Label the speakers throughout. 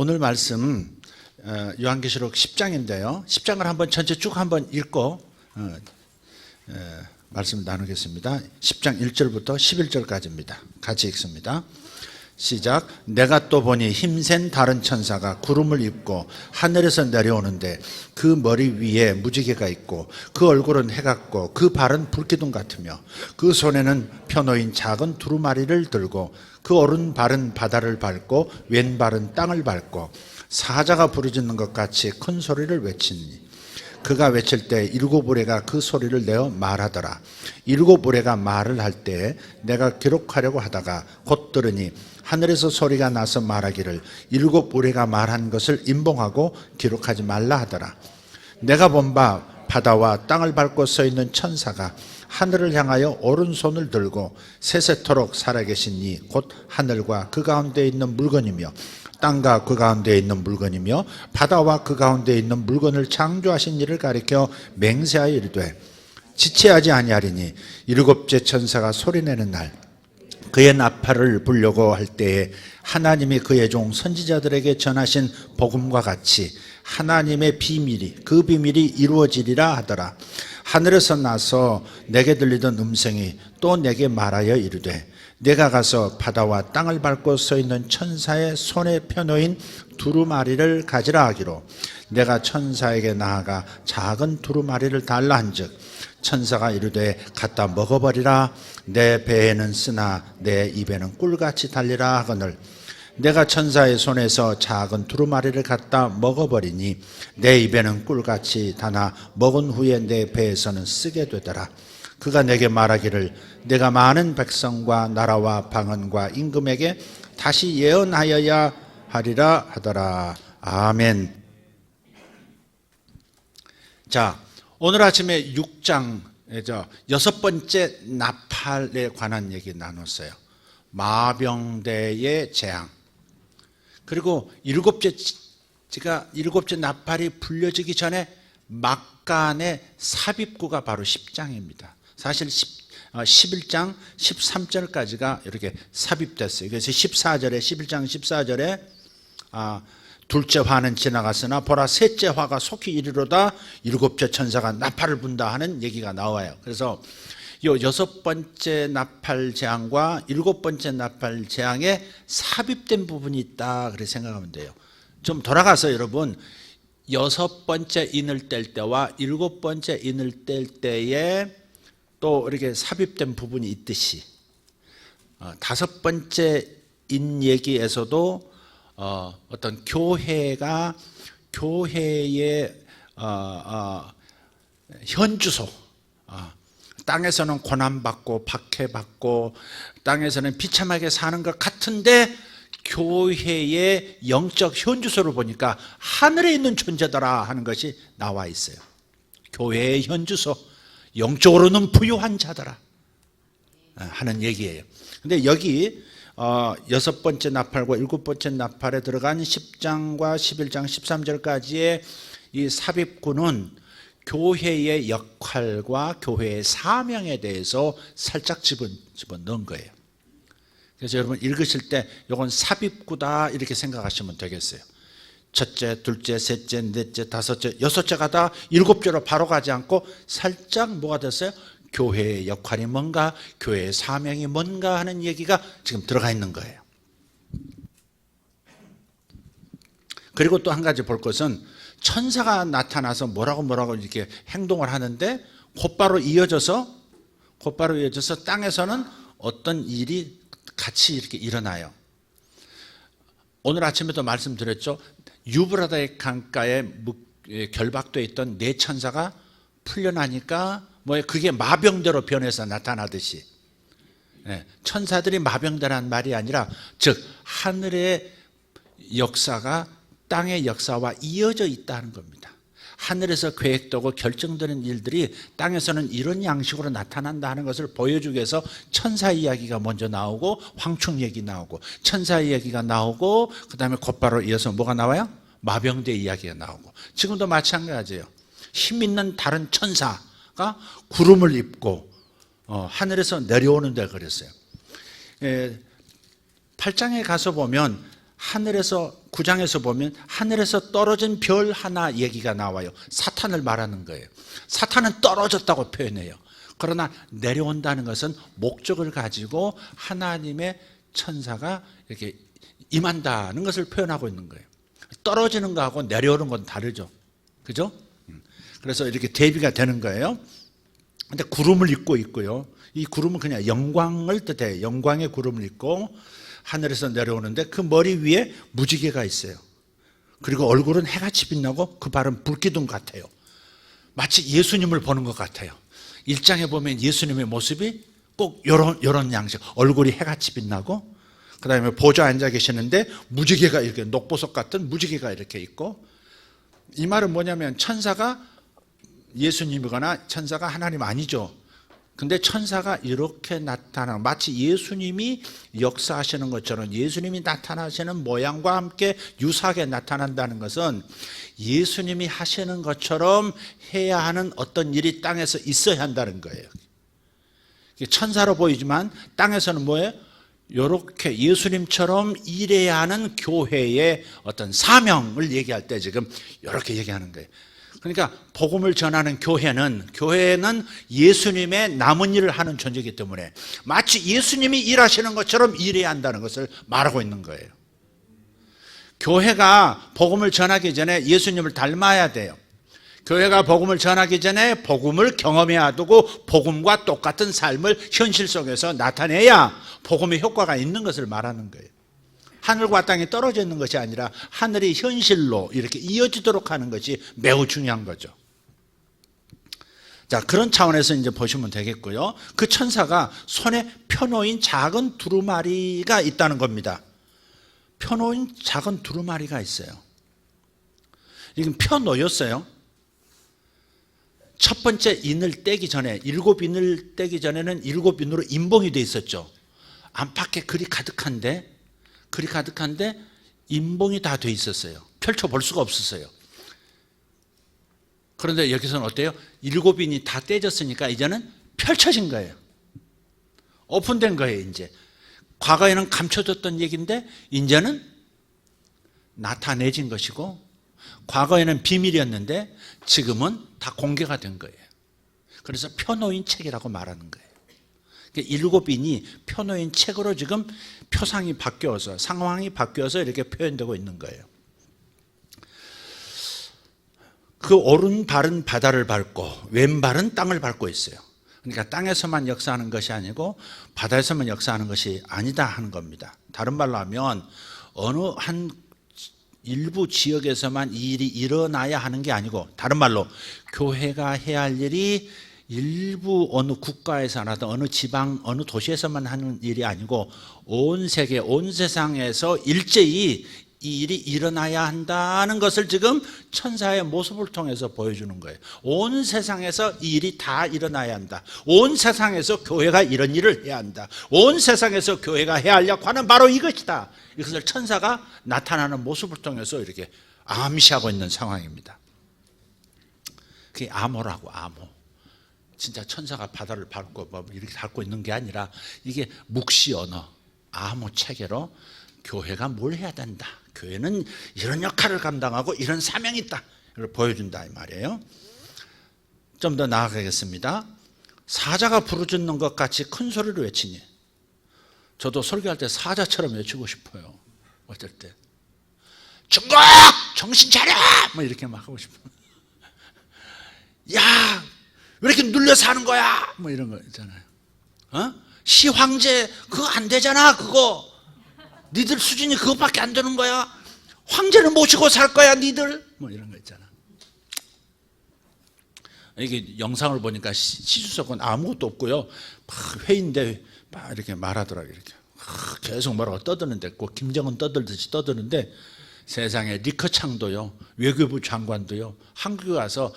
Speaker 1: 오늘 말씀 요한계시록 10장인데요. 10장을 한번 전체 쭉 한번 읽고 말씀 나누겠습니다. 10장 1절부터 11절까지입니다. 같이 읽습니다. 시작. 내가 또 보니 힘센 다른 천사가 구름을 입고 하늘에서 내려오는데 그 머리 위에 무지개가 있고 그 얼굴은 해 같고 그 발은 불기둥 같으며 그 손에는 펴놓인 작은 두루마리를 들고 그 오른발은 바다를 밟고 왼발은 땅을 밟고 사자가 부르짖는 것 같이 큰 소리를 외치니 그가 외칠 때 일곱 우레가 그 소리를 내어 말하더라. 일곱 우레가 말을 할 때 내가 기록하려고 하다가 곧 들으니 하늘에서 소리가 나서 말하기를 일곱 우레가 말한 것을 임봉하고 기록하지 말라 하더라. 내가 본 바 바다와 땅을 밟고 서 있는 천사가 하늘을 향하여 오른손을 들고 세세토록 살아계신 이 곧 하늘과 그 가운데 있는 물건이며 땅과 그 가운데 있는 물건이며 바다와 그 가운데 있는 물건을 창조하신 이를 가리켜 맹세하여 이르되 지체하지 아니하리니 일곱째 천사가 소리내는 날 그의 나팔을 불려고 할 때에 하나님이 그의 종 선지자들에게 전하신 복음과 같이 하나님의 비밀이 그 비밀이 이루어지리라 하더라. 하늘에서 나서 내게 들리던 음성이 또 내게 말하여 이르되 내가 가서 바다와 땅을 밟고 서 있는 천사의 손에 펴놓인 두루마리를 가지라 하기로 내가 천사에게 나아가 작은 두루마리를 달라 한즉 천사가 이르되 갖다 먹어버리라. 내 배에는 쓰나 내 입에는 꿀같이 달리라 하거늘 내가 천사의 손에서 작은 두루마리를 갖다 먹어버리니 내 입에는 꿀같이 다나 먹은 후에 내 배에서는 쓰게 되더라. 그가 내게 말하기를 내가 많은 백성과 나라와 방언과 임금에게 다시 예언하여야 하리라 하더라. 아멘. 자, 오늘 아침에 6장에서 여섯 번째 나팔에 관한 얘기 나눴어요. 마병대의 재앙. 그리고 일곱째 나팔이 불려지기 전에 막간의 삽입구가 바로 10장입니다. 사실 11장 13절까지가 이렇게 삽입됐어요. 그래서 14절에 11장 14절에 둘째 화는 지나갔으나 보라 셋째 화가 속히 이르로다. 일곱째 천사가 나팔을 분다 하는 얘기가 나와요. 그래서 이 여섯 번째 나팔 재앙과 일곱 번째 나팔 재앙에 삽입된 부분이 있다 그렇게 생각하면 돼요. 좀 돌아가서 여러분 여섯 번째 인을 뗄 때와 일곱 번째 인을 뗄 때에 또 이렇게 삽입된 부분이 있듯이 다섯 번째 인 얘기에서도 어떤 교회의 현주소, 땅에서는 고난받고 박해받고 땅에서는 비참하게 사는 것 같은데 교회의 영적 현주소를 보니까 하늘에 있는 존재더라 하는 것이 나와 있어요. 교회의 현주소, 영적으로는 부유한 자더라 하는 얘기예요. 근데 여기 여섯 번째 나팔과 일곱 번째 나팔에 들어간 10장과 11장 13절까지의 이 삽입구는 교회의 역할과 교회의 사명에 대해서 살짝 집어넣은 거예요. 그래서 여러분 읽으실 때 이건 삽입구다 이렇게 생각하시면 되겠어요. 첫째, 둘째, 셋째, 넷째, 다섯째, 여섯째가 다 일곱째로 바로 가지 않고 살짝 뭐가 됐어요? 교회의 역할이 뭔가, 교회의 사명이 뭔가 하는 얘기가 지금 들어가 있는 거예요. 그리고 또 한 가지 볼 것은 천사가 나타나서 뭐라고 이렇게 행동을 하는데 곧바로 이어져서 땅에서는 어떤 일이 같이 이렇게 일어나요. 오늘 아침에도 말씀드렸죠. 유브라다의 강가에 결박되어 있던 네 천사가 풀려나니까 그게 마병대로 변해서 나타나듯이 천사들이 마병대란 말이 아니라 즉 하늘의 역사가 땅의 역사와 이어져 있다는 겁니다. 하늘에서 계획되고 결정되는 일들이 땅에서는 이런 양식으로 나타난다는 것을 보여주기 위해서 천사 이야기가 먼저 나오고 황충 얘기 나오고 천사 이야기가 나오고 그 다음에 곧바로 이어서 뭐가 나와요? 마병대 이야기가 나오고 지금도 마찬가지예요. 힘 있는 다른 천사가 구름을 입고 하늘에서 내려오는 데 그랬어요. 8장에 가서 보면 하늘에서 9장에서 보면 하늘에서 떨어진 별 하나 얘기가 나와요. 사탄을 말하는 거예요. 사탄은 떨어졌다고 표현해요. 그러나 내려온다는 것은 목적을 가지고 하나님의 천사가 이렇게 임한다는 것을 표현하고 있는 거예요. 떨어지는 거하고 내려오는 건 다르죠. 그죠? 그래서 이렇게 대비가 되는 거예요. 근데 구름을 입고 있고요. 이 구름은 그냥 영광을 뜻해요. 영광의 구름을 입고 하늘에서 내려오는데 그 머리 위에 무지개가 있어요. 그리고 얼굴은 해같이 빛나고 그 발은 불기둥 같아요. 마치 예수님을 보는 것 같아요. 1장에 보면 예수님의 모습이 꼭 이런 양식, 얼굴이 해같이 빛나고 그 다음에 보좌에 앉아 계시는데 무지개가 이렇게 녹보석 같은 무지개가 이렇게 있고, 이 말은 뭐냐면 천사가 예수님이거나 천사가 하나님 아니죠. 근데 천사가 이렇게 나타나는, 마치 예수님이 역사하시는 것처럼 예수님이 나타나시는 모양과 함께 유사하게 나타난다는 것은 예수님이 하시는 것처럼 해야 하는 어떤 일이 땅에서 있어야 한다는 거예요. 천사로 보이지만 땅에서는 뭐예요? 이렇게 예수님처럼 일해야 하는 교회의 어떤 사명을 얘기할 때 지금 이렇게 얘기하는 거예요. 그러니까 복음을 전하는 교회는 예수님의 남은 일을 하는 존재이기 때문에 마치 예수님이 일하시는 것처럼 일해야 한다는 것을 말하고 있는 거예요. 교회가 복음을 전하기 전에 예수님을 닮아야 돼요. 교회가 복음을 전하기 전에 복음을 경험해야 되고 복음과 똑같은 삶을 현실 속에서 나타내야 복음의 효과가 있는 것을 말하는 거예요. 하늘과 땅이 떨어져 있는 것이 아니라 하늘이 현실로 이렇게 이어지도록 하는 것이 매우 중요한 거죠. 자, 그런 차원에서 이제 보시면 되겠고요. 그 천사가 손에 펴놓인 작은 두루마리가 있다는 겁니다. 펴놓인 작은 두루마리가 있어요. 이건 펴놓였어요. 첫 번째 인을 떼기 전에, 7인을 떼기 전에는 7인으로 인봉이 돼 있었죠. 안팎에 글이 가득한데 인봉이 다 돼 있었어요. 펼쳐볼 수가 없었어요. 그런데 여기서는 어때요? 7인이 다 떼졌으니까 이제는 펼쳐진 거예요. 오픈된 거예요. 이제 과거에는 감춰졌던 얘기인데 이제는 나타내진 것이고, 과거에는 비밀이었는데 지금은 다 공개가 된 거예요. 그래서 펴놓인 책이라고 말하는 거예요. 7인이 펴놓인 책으로 지금 표상이 바뀌어서, 상황이 바뀌어서 이렇게 표현되고 있는 거예요. 그 오른발은 바다를 밟고 왼발은 땅을 밟고 있어요. 그러니까 땅에서만 역사하는 것이 아니고 바다에서만 역사하는 것이 아니다 하는 겁니다. 다른 말로 하면 어느 한 일부 지역에서만 이 일이 일어나야 하는 게 아니고, 다른 말로 교회가 해야 할 일이 일부 어느 국가에서 하든 어느 지방 어느 도시에서만 하는 일이 아니고 온 세계 온 세상에서 일제히 이 일이 일어나야 한다는 것을 지금 천사의 모습을 통해서 보여주는 거예요. 온 세상에서 이 일이 다 일어나야 한다. 온 세상에서 교회가 이런 일을 해야 한다. 온 세상에서 교회가 해야 할 역할은 바로 이것이다. 이것을 천사가 나타나는 모습을 통해서 이렇게 암시하고 있는 상황입니다. 그게 암호라고, 암호. 진짜 천사가 바다를 밟고 뭐 이렇게 밟고 있는 게 아니라 이게 묵시 언어, 암호 체계로 교회가 뭘 해야 된다. 교회는 이런 역할을 감당하고 이런 사명이 있다. 이걸 보여준다 이 말이에요. 좀 더 나아가겠습니다. 사자가 부르짖는 것 같이 큰 소리로 외치니, 저도 설교할 때 사자처럼 외치고 싶어요. 어쩔 때 중국 정신 차려 뭐 이렇게 막 하고 싶어요. 야, 왜 이렇게 눌려 사는 거야? 뭐 이런 거 있잖아요. 시황제 그거 안 되잖아. 그거 니들 수준이 그것밖에 안 되는 거야. 황제를 모시고 살 거야 니들. 뭐 이런 거 있잖아. 이게 영상을 보니까 시주석은 아무것도 없고요. 막 회의인데 막 이렇게 말하더라고요. 이렇게 계속 뭐라고 떠드는데, 꼭 김정은 떠들듯이 떠드는데, 세상에 리커창도요, 외교부 장관도요, 한국에 와서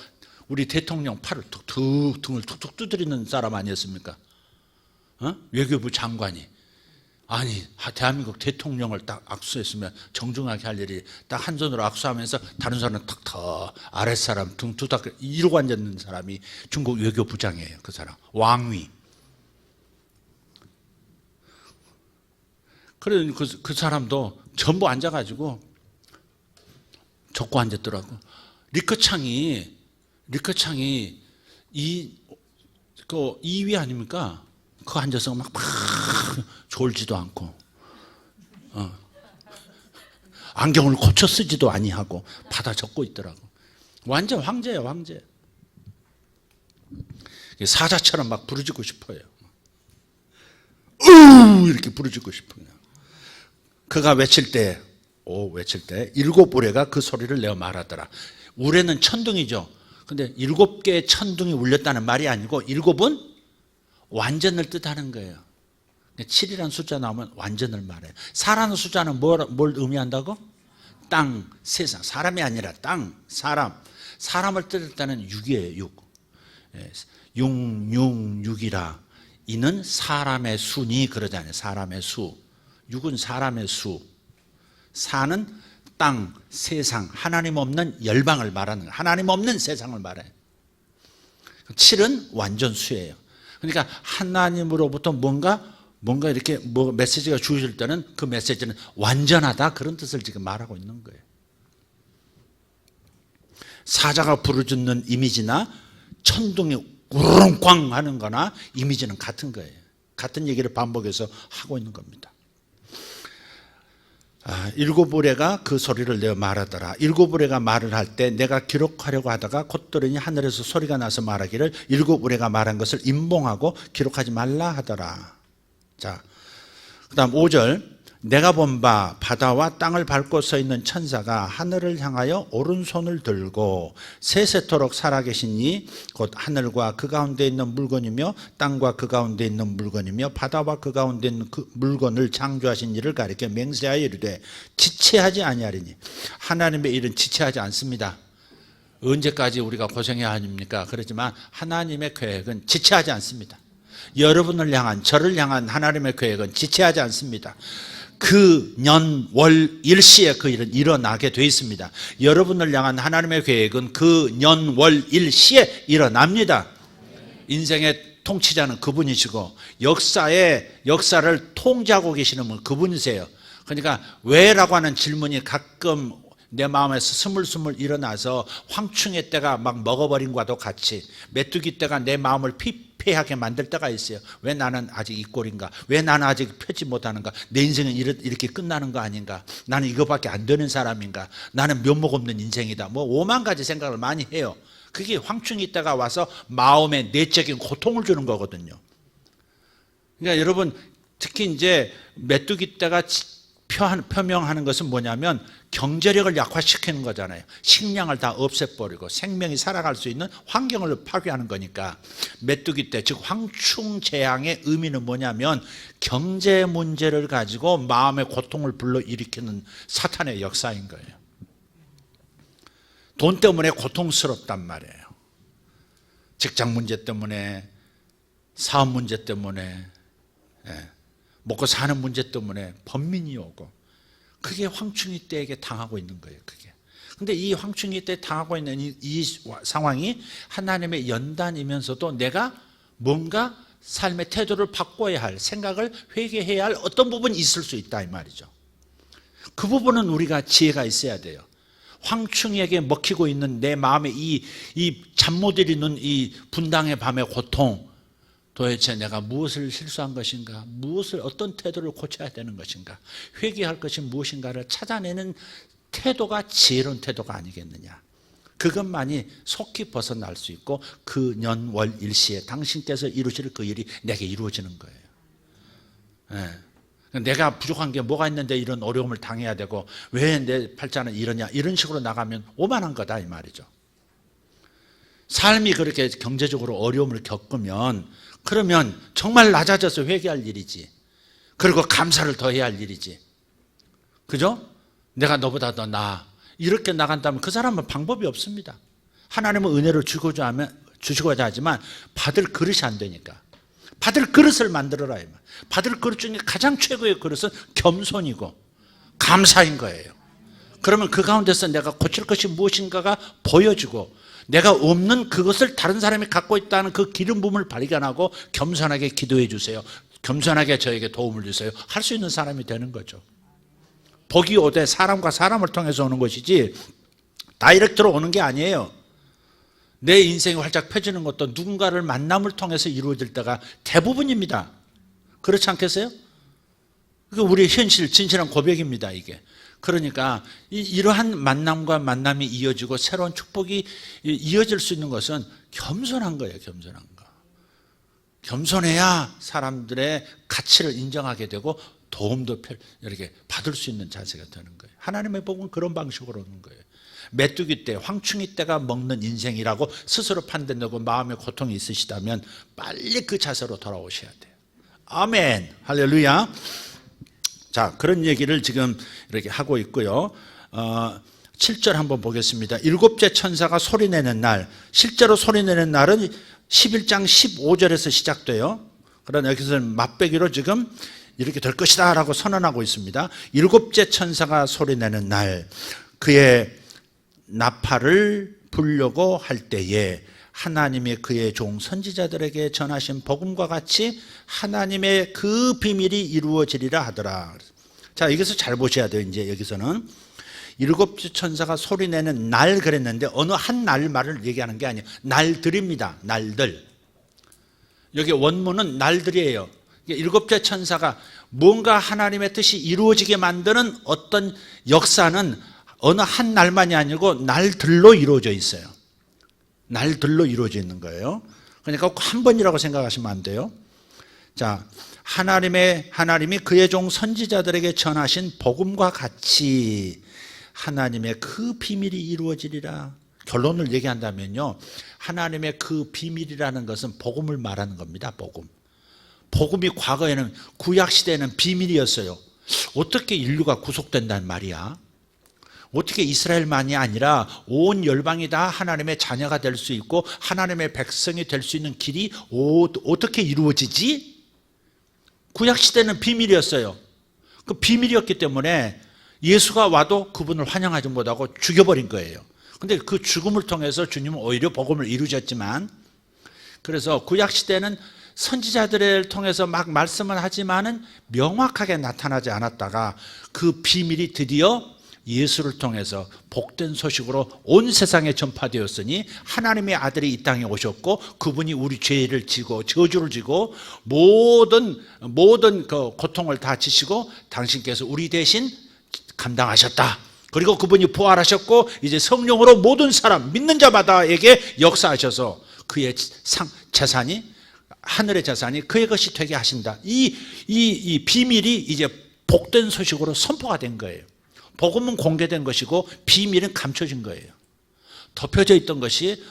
Speaker 1: 우리 대통령 팔을 등을 툭툭 두드리는 사람 아니었습니까? 외교부 장관이. 아니, 대한민국 대통령을 딱 악수했으면 정중하게 할 일이 딱 한 손으로 악수하면서 다른 손은 탁탁 아랫사람 등 두닥 이러고 앉아있는 사람이 중국 외교부장이에요. 그 사람 왕위. 그래 그 사람도 전부 앉아가지고 적고 앉았더라고. 리커창이 그 2위 아닙니까? 그거 앉아서 막 졸지도 않고, 안경을 고쳐 쓰지도 아니하고 받아 적고 있더라고. 완전 황제예요, 황제. 사자처럼 막 부르짖고 싶어요. 이렇게 부르짖고 싶어요. 그가 외칠 때 일곱 우레가 그 소리를 내어 말하더라. 우레는 천둥이죠. 근데 7개의 천둥이 울렸다는 말이 아니고 7은 완전을 뜻하는 거예요. 7이라는 숫자 나오면 완전을 말해요. 4라는 숫자는 뭘 의미한다고? 땅, 세상. 사람이 아니라 땅, 사람을 뜻했다는 6이에요. 6. 6이라. 이는 사람의 수니 그러잖아요. 사람의 수. 6은 사람의 수. 4는 땅, 세상, 하나님 없는 열방을 말하는 거예요. 하나님 없는 세상을 말해요. 7은 완전 수예요. 그러니까 하나님으로부터 뭔가 이렇게 메시지가 주어질 때는 그 메시지는 완전하다, 그런 뜻을 지금 말하고 있는 거예요. 사자가 부르짖는 이미지나 천둥이 우르릉꽝 하는 거나 이미지는 같은 거예요. 같은 얘기를 반복해서 하고 있는 겁니다. 7우레가 그 소리를 내어 말하더라. 7우레가 말을 할 때 내가 기록하려고 하다가 곧들으니 하늘에서 소리가 나서 말하기를 7우레가 말한 것을 임봉하고 기록하지 말라 하더라. 자, 그 다음 5절. 내가 본 바 바다와 땅을 밟고 서 있는 천사가 하늘을 향하여 오른손을 들고 세세토록 살아계신 이 곧 하늘과 그 가운데 있는 물건이며 땅과 그 가운데 있는 물건이며 바다와 그 가운데 있는 그 물건을 창조하신 이를 가리켜 맹세하여 이르되 지체하지 아니하리니. 하나님의 일은 지체하지 않습니다. 언제까지 우리가 고생해야 합니까? 그렇지만 하나님의 계획은 지체하지 않습니다. 여러분을 향한, 저를 향한 하나님의 계획은 지체하지 않습니다. 그 년, 월, 일시에 그 일은 일어나게 되어 있습니다. 여러분을 향한 하나님의 계획은 그 년, 월, 일시에 일어납니다. 인생의 통치자는 그분이시고 역사를 통제하고 계시는 분 그분이세요. 그러니까 왜라고 하는 질문이 가끔 내 마음에서 스물스물 일어나서 황충의 때가 막 먹어버린 것과도 같이 메뚜기 때가 내 마음을 피폐하게 만들 때가 있어요. 왜 나는 아직 이 꼴인가? 왜 나는 아직 펴지 못하는가? 내 인생은 이렇게 끝나는 거 아닌가? 나는 이거밖에 안 되는 사람인가? 나는 면목 없는 인생이다. 뭐 5만 가지 생각을 많이 해요. 그게 황충이 때가 와서 마음에 내적인 고통을 주는 거거든요. 그러니까 여러분, 특히 이제 메뚜기 때가 표명하는 것은 뭐냐면 경제력을 약화시키는 거잖아요. 식량을 다 없애버리고 생명이 살아갈 수 있는 환경을 파괴하는 거니까 메뚜기 때, 즉 황충재앙의 의미는 뭐냐면 경제 문제를 가지고 마음의 고통을 불러일으키는 사탄의 역사인 거예요. 돈 때문에 고통스럽단 말이에요. 직장 문제 때문에, 사업 문제 때문에, 먹고 사는 문제 때문에 번민이 오고, 그게 황충이 때에게 당하고 있는 거예요. 그게. 근데 이 황충이 때 당하고 있는 이 상황이 하나님의 연단이면서도 내가 뭔가 삶의 태도를 바꿔야 할, 생각을 회개해야 할 어떤 부분이 있을 수 있다 이 말이죠. 그 부분은 우리가 지혜가 있어야 돼요. 황충에게 먹히고 있는 내 마음의 이 잠 못 이루는 이 분당의 밤의 고통, 도대체 내가 무엇을 실수한 것인가? 어떤 태도를 고쳐야 되는 것인가? 회개할 것이 무엇인가를 찾아내는 태도가 지혜로운 태도가 아니겠느냐? 그것만이 속히 벗어날 수 있고 그 년, 월, 일시에 당신께서 이루실 그 일이 내게 이루어지는 거예요. 내가 부족한 게 뭐가 있는데 이런 어려움을 당해야 되고 왜 내 팔자는 이러냐? 이런 식으로 나가면 오만한 거다 이 말이죠. 삶이 그렇게 경제적으로 어려움을 겪으면 그러면 정말 낮아져서 회개할 일이지. 그리고 감사를 더 해야 할 일이지. 그죠? 내가 너보다 더 나아. 이렇게 나간다면 그 사람은 방법이 없습니다. 하나님은 은혜를 주시고자 하지만 받을 그릇이 안 되니까. 받을 그릇을 만들어라. 받을 그릇 중에 가장 최고의 그릇은 겸손이고 감사인 거예요. 그러면 그 가운데서 내가 고칠 것이 무엇인가가 보여지고 내가 없는 그것을 다른 사람이 갖고 있다는 그 기름 부음을 발견하고 겸손하게 기도해 주세요. 겸손하게 저에게 도움을 주세요. 할 수 있는 사람이 되는 거죠. 복이 오되 사람과 사람을 통해서 오는 것이지 다이렉트로 오는 게 아니에요. 내 인생이 활짝 펴지는 것도 누군가를 만남을 통해서 이루어질 때가 대부분입니다. 그렇지 않겠어요? 그게 우리의 현실, 진실한 고백입니다, 이게. 그러니까 이러한 만남과 만남이 이어지고 새로운 축복이 이어질 수 있는 것은 겸손한 거예요, 겸손한 거. 겸손해야 사람들의 가치를 인정하게 되고 도움도 이렇게 받을 수 있는 자세가 되는 거예요. 하나님의 복은 그런 방식으로 오는 거예요. 메뚜기 때, 황충이 때가 먹는 인생이라고 스스로 판단되고 마음의 고통이 있으시다면 빨리 그 자세로 돌아오셔야 돼요. 아멘, 할렐루야. 자, 그런 얘기를 지금 이렇게 하고 있고요. 7절 한번 보겠습니다. 일곱째 천사가 소리내는 날, 실제로 소리내는 날은 11장 15절에서 시작돼요. 그러나 여기서는 맛배기로 지금 이렇게 될 것이다 라고 선언하고 있습니다. 일곱째 천사가 소리내는 날, 그의 나팔을 불려고 할 때에 하나님이 그의 종 선지자들에게 전하신 복음과 같이 하나님의 그 비밀이 이루어지리라 하더라. 자, 여기서 잘 보셔야 돼요. 이제 여기서는 일곱째 천사가 소리내는 날 그랬는데 어느 한 날 말을 얘기하는 게 아니에요. 날들입니다. 날들. 여기 원문은 날들이에요. 일곱째 천사가 뭔가 하나님의 뜻이 이루어지게 만드는 어떤 역사는 어느 한 날만이 아니고 날들로 이루어져 있어요. 날들로 이루어져 있는 거예요. 그러니까 꼭 한 번이라고 생각하시면 안 돼요. 자, 하나님이 그의 종 선지자들에게 전하신 복음과 같이 하나님의 그 비밀이 이루어지리라. 결론을 얘기한다면요, 하나님의 그 비밀이라는 것은 복음을 말하는 겁니다. 복음이 과거에는 구약시대에는 비밀이었어요. 어떻게 인류가 구속된다는 말이야? 어떻게 이스라엘만이 아니라 온 열방이 다 하나님의 자녀가 될 수 있고 하나님의 백성이 될 수 있는 길이 어떻게 이루어지지? 구약시대는 비밀이었어요. 그 비밀이었기 때문에 예수가 와도 그분을 환영하지 못하고 죽여버린 거예요. 근데 그 죽음을 통해서 주님은 오히려 복음을 이루셨지만, 그래서 구약시대는 선지자들을 통해서 막 말씀을 하지만은 명확하게 나타나지 않았다가 그 비밀이 드디어 예수를 통해서 복된 소식으로 온 세상에 전파되었으니 하나님의 아들이 이 땅에 오셨고 그분이 우리 죄를 지고 저주를 지고 모든 그 고통을 다 지시고 당신께서 우리 대신 감당하셨다. 그리고 그분이 부활하셨고 이제 성령으로 모든 사람 믿는 자마다에게 역사하셔서 그의 재산이 하늘의 재산이 그의 것이 되게 하신다. 이 비밀이 이제 복된 소식으로 선포가 된 거예요. 복음은 공개된 것이고 비밀은 감춰진 거예요. 덮여져 있던 것이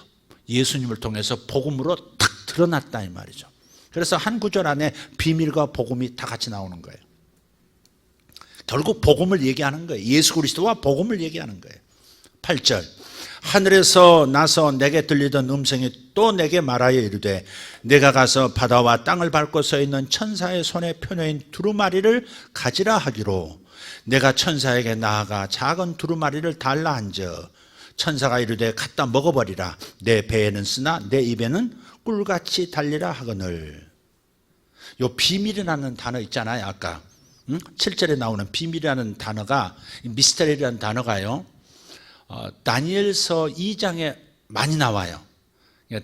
Speaker 1: 예수님을 통해서 복음으로 탁 드러났다 이 말이죠. 그래서 한 구절 안에 비밀과 복음이 다 같이 나오는 거예요. 결국 복음을 얘기하는 거예요. 예수 그리스도와 복음을 얘기하는 거예요. 8절, 하늘에서 나서 내게 들리던 음성이 또 내게 말하여 이르되 내가 가서 바다와 땅을 밟고 서 있는 천사의 손에 펴놓인 두루마리를 가지라 하기로 내가 천사에게 나아가 작은 두루마리를 달라 한저 천사가 이르되 갖다 먹어버리라. 내 배에는 쓰나 내 입에는 꿀같이 달리라 하거늘. 요 비밀이라는 단어 있잖아요. 아까 7절에 나오는 비밀이라는 단어가, 미스터리라는 단어가요, 다니엘서 2장에 많이 나와요.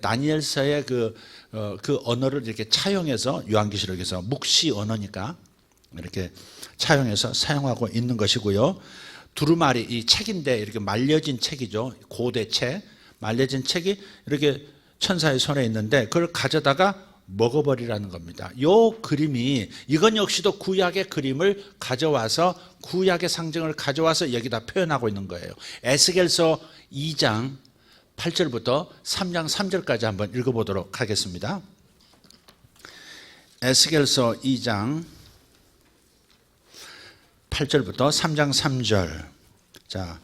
Speaker 1: 다니엘서의 그 언어를 이렇게 차용해서 요한계시록에서 묵시 언어니까 이렇게 차용해서 사용하고 있는 것이고요. 두루마리, 이 책인데 이렇게 말려진 책이죠. 고대 책, 말려진 책이 이렇게 천사의 손에 있는데 그걸 가져다가 먹어버리라는 겁니다. 이 그림이, 이건 역시도 구약의 그림을 가져와서, 구약의 상징을 가져와서 여기다 표현하고 있는 거예요. 에스겔서 2장 8절부터 3장 3절까지 한번 읽어보도록 하겠습니다. 에스겔서 2장 8절부터 3장 3절. 자,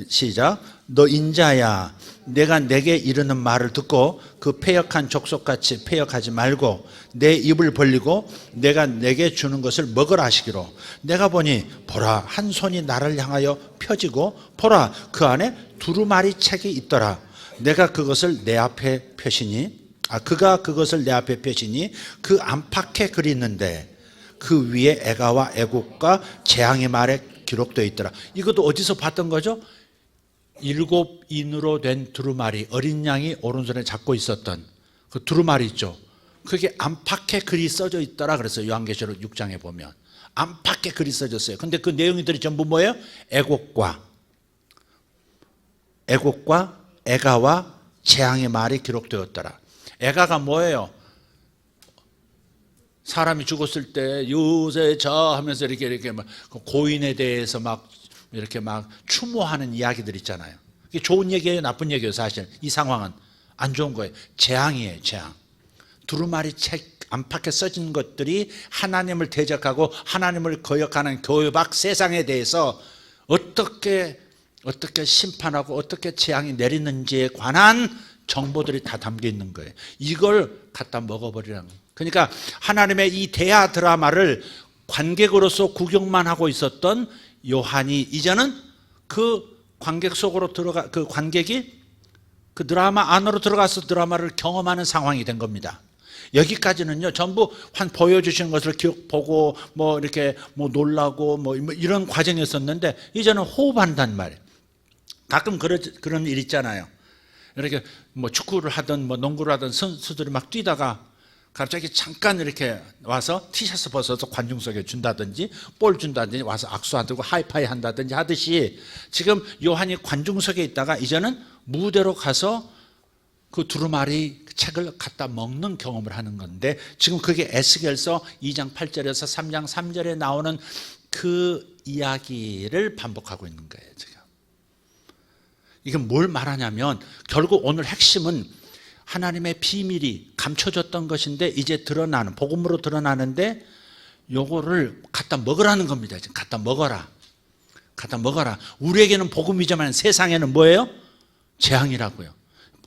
Speaker 1: 시작. 너 인자야, 내가 내게 이르는 말을 듣고 그 패역한 족속같이 패역하지 말고 내 입을 벌리고 내가 내게 주는 것을 먹으라 하시기로. 내가 보니 보라, 한 손이 나를 향하여 펴지고 보라, 그 안에 두루마리 책이 있더라. 내가 그것을 내 앞에 펴시니, 그가 그것을 내 앞에 펴시니 그 안팎에 글이 있는데 그 위에 애가와 애국과 재앙의 말에 기록되어 있더라. 이것도 어디서 봤던 거죠? 7인으로 된 두루마리, 어린 양이 오른손에 잡고 있었던 그 두루마리 있죠. 그게 안팎에 글이 써져 있더라 그랬어요. 요한계시록 6장에 보면 안팎에 글이 써졌어요. 근데 그 내용들이 전부 뭐예요? 애곡과 애가와 재앙의 말이 기록되었더라. 애가가 뭐예요? 사람이 죽었을 때 유세자 하면서 이렇게 막 고인에 대해서 막 이렇게 막 추모하는 이야기들 있잖아요. 이게 좋은 얘기예요, 나쁜 얘기예요? 사실 이 상황은 안 좋은 거예요. 재앙이에요, 재앙. 두루마리 책 안팎에 써진 것들이 하나님을 대적하고 하나님을 거역하는 교회박 세상에 대해서 어떻게 심판하고 어떻게 재앙이 내리는지에 관한 정보들이 다 담겨 있는 거예요. 이걸 갖다 먹어버리라는 거예요. 그러니까 하나님의 이 대하 드라마를 관객으로서 구경만 하고 있었던 요한이 이제는 그 관객 속으로 그 관객이 그 드라마 안으로 들어가서 드라마를 경험하는 상황이 된 겁니다. 여기까지는요, 전부 보여주시는 것을 보고, 뭐, 이렇게, 뭐, 놀라고, 뭐, 이런 과정이었었는데, 이제는 호흡한단 말이에요. 가끔 그런 일 있잖아요. 이렇게, 뭐, 축구를 하든, 뭐, 농구를 하든 선수들이 막 뛰다가, 갑자기 잠깐 이렇게 와서 티셔츠 벗어서 관중석에 준다든지, 볼 준다든지, 와서 악수하고 하이파이 한다든지 하듯이, 지금 요한이 관중석에 있다가, 이제는 무대로 가서 그 두루마리 책을 갖다 먹는 경험을 하는 건데, 지금 그게 에스겔서 2장 8절에서 3장 3절에 나오는 그 이야기를 반복하고 있는 거예요, 지금. 이게 뭘 말하냐면, 결국 오늘 핵심은 하나님의 비밀이 감춰졌던 것인데 이제 드러나는, 복음으로 드러나는데 요거를 갖다 먹으라는 겁니다. 지금 갖다 먹어라. 우리에게는 복음이지만 세상에는 뭐예요? 재앙이라고요.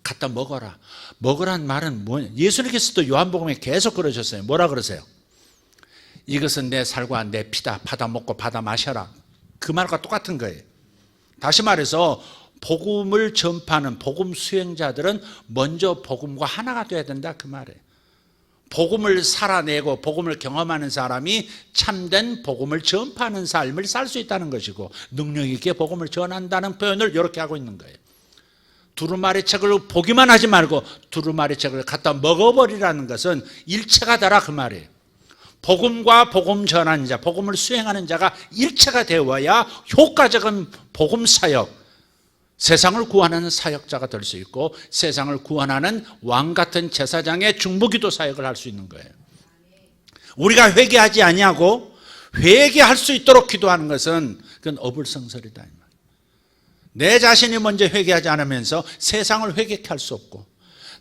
Speaker 1: 갖다 먹어라. 먹으란 말은 뭐냐? 예수님께서도 요한복음에 계속 그러셨어요. 뭐라 그러세요? 이것은 내 살과 내 피다. 받아 먹고 받아 마셔라. 그 말과 똑같은 거예요. 다시 말해서 복음을 전파하는 복음 수행자들은 먼저 복음과 하나가 돼야 된다, 그 말이에요. 복음을 살아내고 복음을 경험하는 사람이 참된 복음을 전파하는 삶을 살 수 있다는 것이고, 능력 있게 복음을 전한다는 표현을 이렇게 하고 있는 거예요. 두루마리 책을 보기만 하지 말고 두루마리 책을 갖다 먹어버리라는 것은 일체가 되라, 그 말이에요. 복음과 복음 전하는 자, 복음을 수행하는 자가 일체가 되어야 효과적인 복음 사역, 세상을 구원하는 사역자가 될 수 있고, 세상을 구원하는 왕 같은 제사장의 중보기도 사역을 할 수 있는 거예요. 우리가 회개하지 아니하고 회개할 수 있도록 기도하는 것은 그건 어불성설이다, 이 말. 내 자신이 먼저 회개하지 않으면서 세상을 회개케 할 수 없고,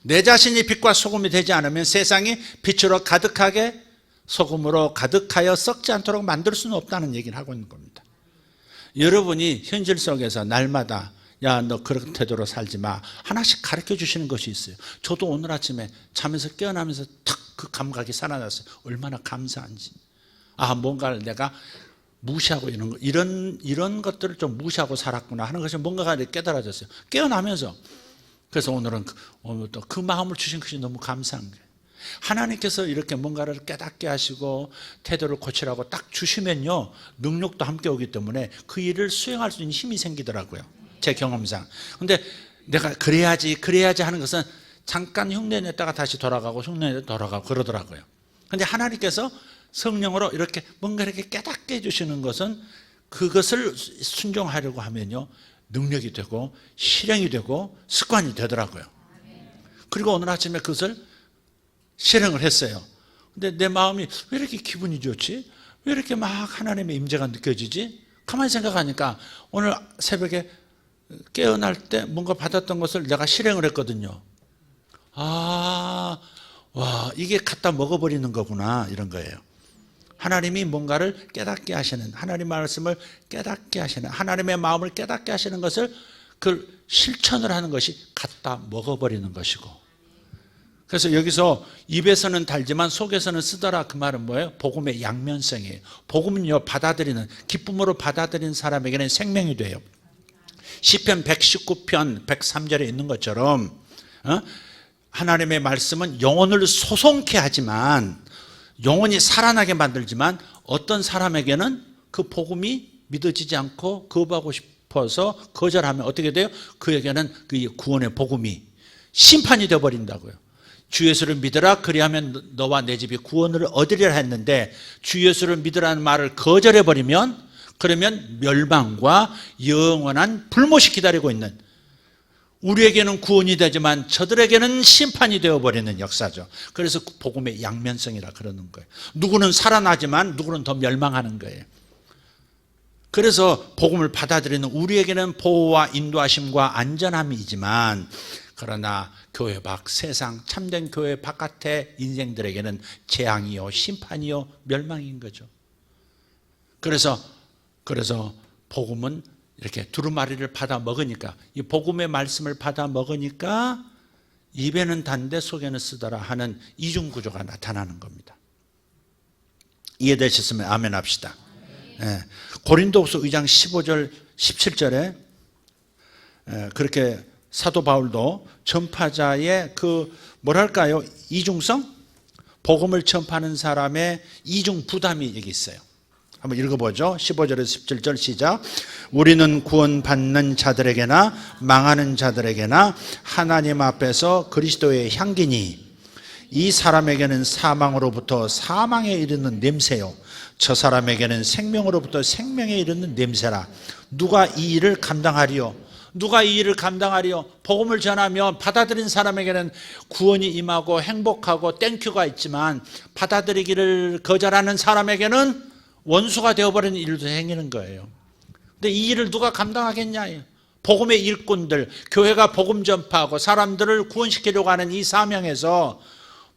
Speaker 1: 내 자신이 빛과 소금이 되지 않으면 세상이 빛으로 가득하게, 소금으로 가득하여 썩지 않도록 만들 수는 없다는 얘기를 하고 있는 겁니다. 여러분이 현실 속에서 날마다 야, 너 그런 태도로 살지 마, 하나씩 가르쳐 주시는 것이 있어요. 저도 오늘 아침에 잠에서 깨어나면서 탁 그 감각이 살아났어요. 얼마나 감사한지. 아, 뭔가를 내가 무시하고 이런 것들을 좀 무시하고 살았구나 하는 것이 뭔가가 깨달아졌어요. 깨어나면서. 그래서 오늘 또 그 마음을 주신 것이 너무 감사한 거예요. 하나님께서 이렇게 뭔가를 깨닫게 하시고 태도를 고치라고 딱 주시면요, 능력도 함께 오기 때문에 그 일을 수행할 수 있는 힘이 생기더라고요, 제 경험상. 근데 내가 그래야지 하는 것은 잠깐 흉내냈다가 다시 돌아가고 흉내냈다가 돌아가고 그러더라고요. 근데 하나님께서 성령으로 이렇게 뭔가 이렇게 깨닫게 해주시는 것은 그것을 순종하려고 하면요, 능력이 되고 실행이 되고 습관이 되더라고요. 그리고 오늘 아침에 그것을 실행을 했어요. 근데 내 마음이 왜 이렇게 기분이 좋지? 왜 이렇게 막 하나님의 임재가 느껴지지? 가만히 생각하니까 오늘 새벽에 깨어날 때 뭔가 받았던 것을 내가 실행을 했거든요. 아, 와, 이게 갖다 먹어버리는 거구나, 이런 거예요. 하나님이 뭔가를 깨닫게 하시는, 하나님의 말씀을 깨닫게 하시는, 하나님의 마음을 깨닫게 하시는 것을 그 실천을 하는 것이 갖다 먹어버리는 것이고, 그래서 여기서 입에서는 달지만 속에서는 쓰더라, 그 말은 뭐예요? 복음의 양면성이에요. 복음은요, 받아들이는, 기쁨으로 받아들이는 사람에게는 생명이 돼요. 시편 119편 103절에 있는 것처럼 하나님의 말씀은 영혼을 소송케 하지만, 영혼이 살아나게 만들지만, 어떤 사람에게는 그 복음이 믿어지지 않고 거부하고 싶어서 거절하면 어떻게 돼요? 그에게는 그 구원의 복음이 심판이 되어버린다고요. 주 예수를 믿으라 그리하면 너와 내 집이 구원을 얻으리라 했는데 주 예수를 믿으라는 말을 거절해버리면 그러면 멸망과 영원한 불못이 기다리고 있는, 우리에게는 구원이 되지만 저들에게는 심판이 되어버리는 역사죠. 그래서 복음의 양면성이라 그러는 거예요. 누구는 살아나지만 누구는 더 멸망하는 거예요. 그래서 복음을 받아들이는 우리에게는 보호와 인도하심과 안전함이지만, 그러나 교회 밖 세상 참된 교회 바깥의 인생들에게는 재앙이요 심판이요 멸망인 거죠. 그래서 복음은 이렇게 두루마리를 받아 먹으니까, 이 복음의 말씀을 받아 먹으니까 입에는 단데 속에는 쓰더라 하는 이중 구조가 나타나는 겁니다. 이해되셨으면 아멘 합시다. 네. 고린도후서 2장 15절 17절에 그렇게 사도 바울도 전파자의 그 뭐랄까요, 이중성, 복음을 전파하는 사람의 이중 부담이 여기 있어요. 한번 읽어보죠. 15절에서 17절 시작. 우리는 구원받는 자들에게나 망하는 자들에게나 하나님 앞에서 그리스도의 향기니 이 사람에게는 사망으로부터 사망에 이르는 냄새요 저 사람에게는 생명으로부터 생명에 이르는 냄새라. 누가 이 일을 감당하리요? 누가 이 일을 감당하리요? 복음을 전하며 받아들인 사람에게는 구원이 임하고 행복하고 땡큐가 있지만 받아들이기를 거절하는 사람에게는 원수가 되어버리는 일도 생기는 거예요. 근데 이 일을 누가 감당하겠냐? 복음의 일꾼들, 교회가 복음 전파하고 사람들을 구원시키려고 하는 이 사명에서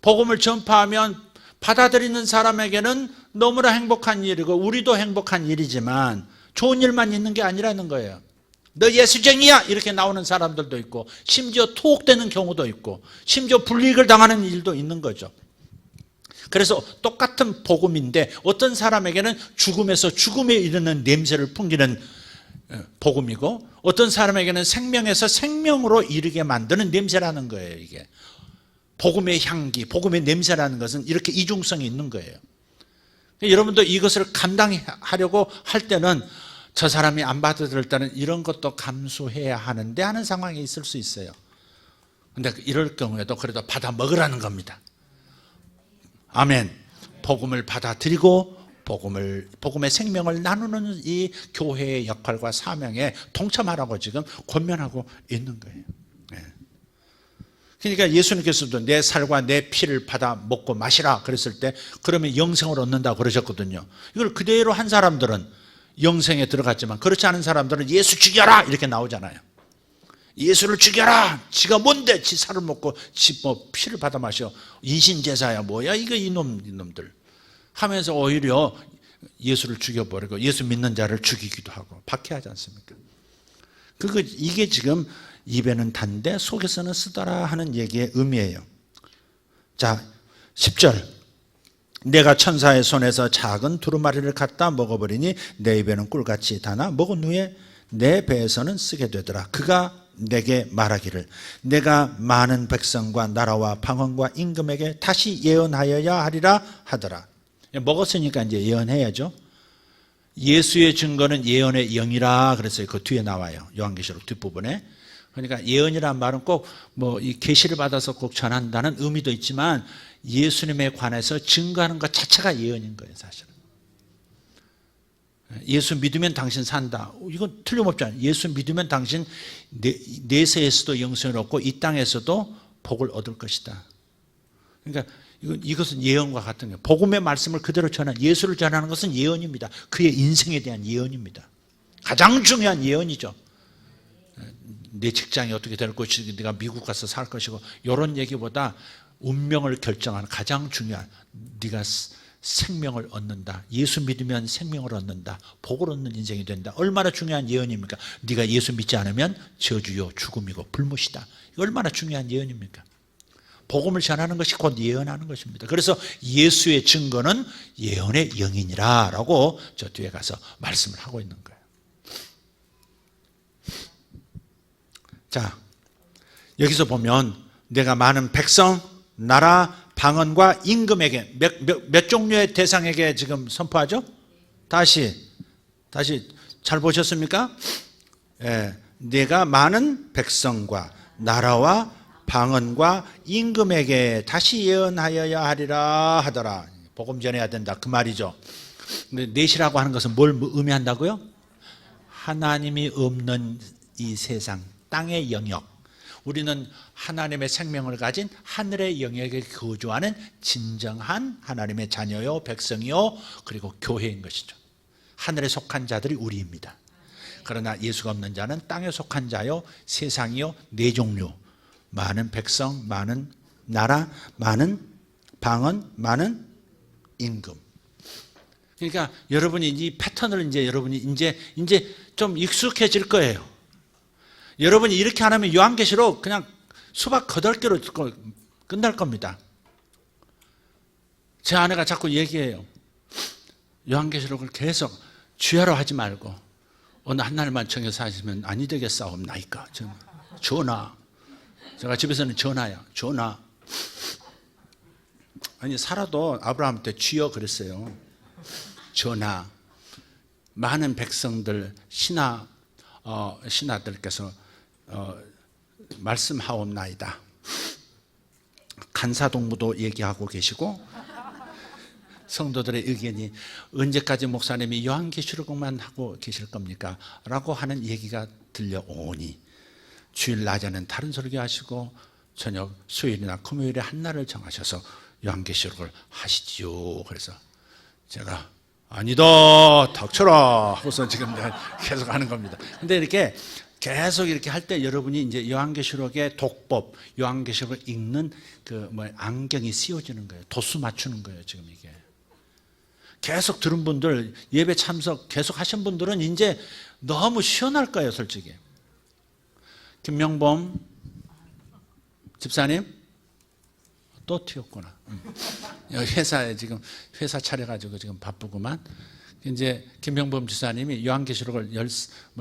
Speaker 1: 복음을 전파하면 받아들이는 사람에게는 너무나 행복한 일이고 우리도 행복한 일이지만 좋은 일만 있는 게 아니라는 거예요. 너 예수쟁이야 이렇게 나오는 사람들도 있고 심지어 투옥되는 경우도 있고 심지어 불이익을 당하는 일도 있는 거죠. 그래서 똑같은 복음인데 어떤 사람에게는 죽음에서 죽음에 이르는 냄새를 풍기는 복음이고 어떤 사람에게는 생명에서 생명으로 이르게 만드는 냄새라는 거예요. 이게 복음의 향기, 복음의 냄새라는 것은 이렇게 이중성이 있는 거예요. 여러분도 이것을 감당하려고 할 때는 저 사람이 안 받아들일 때는 이런 것도 감수해야 하는데 하는 상황이 있을 수 있어요. 근데 이럴 경우에도 그래도 받아 먹으라는 겁니다. 아멘. 복음을 받아들이고 복음의 생명을 나누는 이 교회의 역할과 사명에 동참하라고 지금 권면하고 있는 거예요. 그러니까 예수님께서도 내 살과 내 피를 받아 먹고 마시라 그랬을 때 그러면 영생을 얻는다고 그러셨거든요. 이걸 그대로 한 사람들은 영생에 들어갔지만 그렇지 않은 사람들은 예수 죽여라 이렇게 나오잖아요. 예수를 죽여라. 지가 뭔데 지 살을 먹고 지 뭐 피를 받아 마셔. 인신제사야 뭐야 이거 이놈들 하면서 오히려 예수를 죽여버리고 예수 믿는 자를 죽이기도 하고 박해하지 않습니까? 이게 지금 입에는 단데 속에서는 쓰더라 하는 얘기의 의미예요. 자, 10절. 내가 천사의 손에서 작은 두루마리를 갖다 먹어버리니 내 입에는 꿀같이 다나 먹은 후에 내 배에서는 쓰게 되더라. 그가 내게 말하기를 내가 많은 백성과 나라와 방언과 임금에게 다시 예언하여야 하리라 하더라. 먹었으니까 이제 예언해야죠. 예수의 증거는 예언의 영이라 그래서 그 뒤에 나와요. 요한계시록 뒷부분에. 그러니까 예언이란 말은 꼭 뭐 이 계시를 받아서 꼭 전한다는 의미도 있지만 예수님에 관해서 증거하는 것 자체가 예언인 거예요, 사실은. 예수 믿으면 당신 산다. 이건 틀림없잖아요. 예수 믿으면 당신 내세에서도 영생을 얻고 이 땅에서도 복을 얻을 것이다. 그러니까 이것은 예언과 같은 거예요. 복음의 말씀을 그대로 전하는, 예수를 전하는 것은 예언입니다. 그의 인생에 대한 예언입니다. 가장 중요한 예언이죠. 내 직장이 어떻게 될 것이고 네가 미국 가서 살 것이고 이런 얘기보다 운명을 결정하는 가장 중요한, 네가 생명을 얻는다. 예수 믿으면 생명을 얻는다. 복을 얻는 인생이 된다. 얼마나 중요한 예언입니까? 네가 예수 믿지 않으면 저주요 죽음이고 불못이다. 얼마나 중요한 예언입니까? 복음을 전하는 것이 곧 예언하는 것입니다. 그래서 예수의 증거는 예언의 영이니라 라고 저 뒤에 가서 말씀을 하고 있는 거예요. 자, 여기서 보면 내가 많은 백성, 나라, 방언과 임금에게 몇 종류의 대상에게 지금 선포하죠? 다시 잘 보셨습니까? 예, 내가 많은 백성과 나라와 방언과 임금에게 다시 예언하여야 하리라 하더라. 복음 전해야 된다 그 말이죠. 근데 넷이라고 하는 것은 뭘 의미한다고요? 하나님이 없는 이 세상, 땅의 영역, 우리는 하나님의 생명을 가진 하늘의 영역에 거주하는 진정한 하나님의 자녀요, 백성이요, 그리고 교회인 것이죠. 하늘에 속한 자들이 우리입니다. 그러나 예수가 없는 자는 땅에 속한 자요, 세상이요, 네 종류, 많은 백성, 많은 나라, 많은 방언, 많은 임금. 그러니까 여러분이 이 패턴을 여러분이 이제 좀 익숙해질 거예요. 여러분이 이렇게 안 하면 요한계시록 그냥 수박 8개로 끝날 겁니다. 제 아내가 자꾸 얘기해요. 요한계시록을 계속 주야로 하지 말고 어느 한 날만 정해서 하시면 아니 되겠사옵나이까. 전하. 제가 집에서는 전하야. 전하. 아니 사라도 아브라함한테 주여 그랬어요. 전하. 많은 백성들 신하들께서 말씀하옵나이다. 간사동무도 얘기하고 계시고 성도들의 의견이 언제까지 목사님이 요한계시록만 하고 계실 겁니까? 라고 하는 얘기가 들려오니 주일 낮에는 다른 설교하시고 저녁 수요일이나 금요일에 한 날을 정하셔서 요한계시록을 하시지요. 그래서 제가 아니다 닥쳐라 하고서 지금 계속 하는 겁니다. 근데 이렇게 계속 이렇게 할 때 여러분이 이제 요한계시록의 독법, 요한계시록을 읽는 안경이 씌워지는 거예요. 도수 맞추는 거예요, 지금 이게. 계속 들은 분들, 예배 참석 계속 하신 분들은 이제 너무 시원할 거예요, 솔직히. 김명범 집사님, 또 튀었구나. 회사에 지금 회사 차려가지고 지금 바쁘구만. 이제 김명범 집사님이 요한계시록을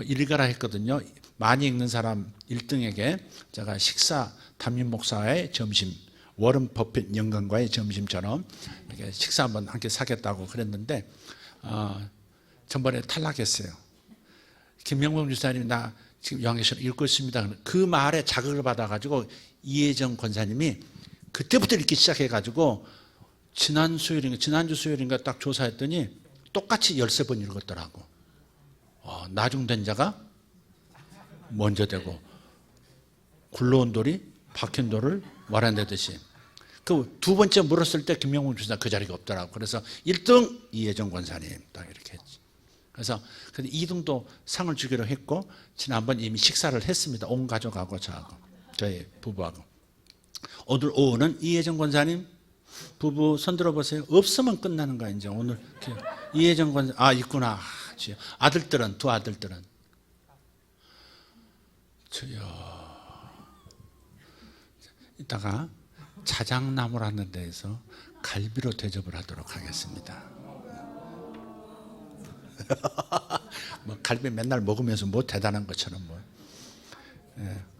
Speaker 1: 읽으라 했거든요. 많이 읽는 사람 1등에게 제가 식사 담임 목사의 점심, 워런 버핏 영광과의 점심처럼 이렇게 식사 한번 함께 사겠다고 그랬는데 전번에 탈락했어요. 김명범 집사님 나 지금 요한계시록 읽고 있습니다. 그 말에 자극을 받아가지고 이혜정 권사님이 그때부터 읽기 시작해가지고 지난주 수요일인가 딱 조사했더니 똑같이 13번 읽었더라고. 나중된 자가 먼저 되고 굴러온 돌이 박힌 돌을 말아내듯이. 그 두 번째 물었을 때 김명훈 주사 그 자리가 없더라고. 그래서 1등 이혜정 권사님 딱 이렇게 했지. 그래서 2등도 상을 주기로 했고 지난번 이미 식사를 했습니다. 온 가족하고 저하고 저희 부부하고. 오늘 오후는 이혜정 권사님 부부 손들어 보세요. 없으면 끝나는 거야 이제 오늘. 이혜정 권사 있구나. 아들들은 두 아들들은 주여. 이따가 자작나무라는 데에서 갈비로 대접을 하도록 하겠습니다. 갈비 맨날 먹으면서 뭐 대단한 것처럼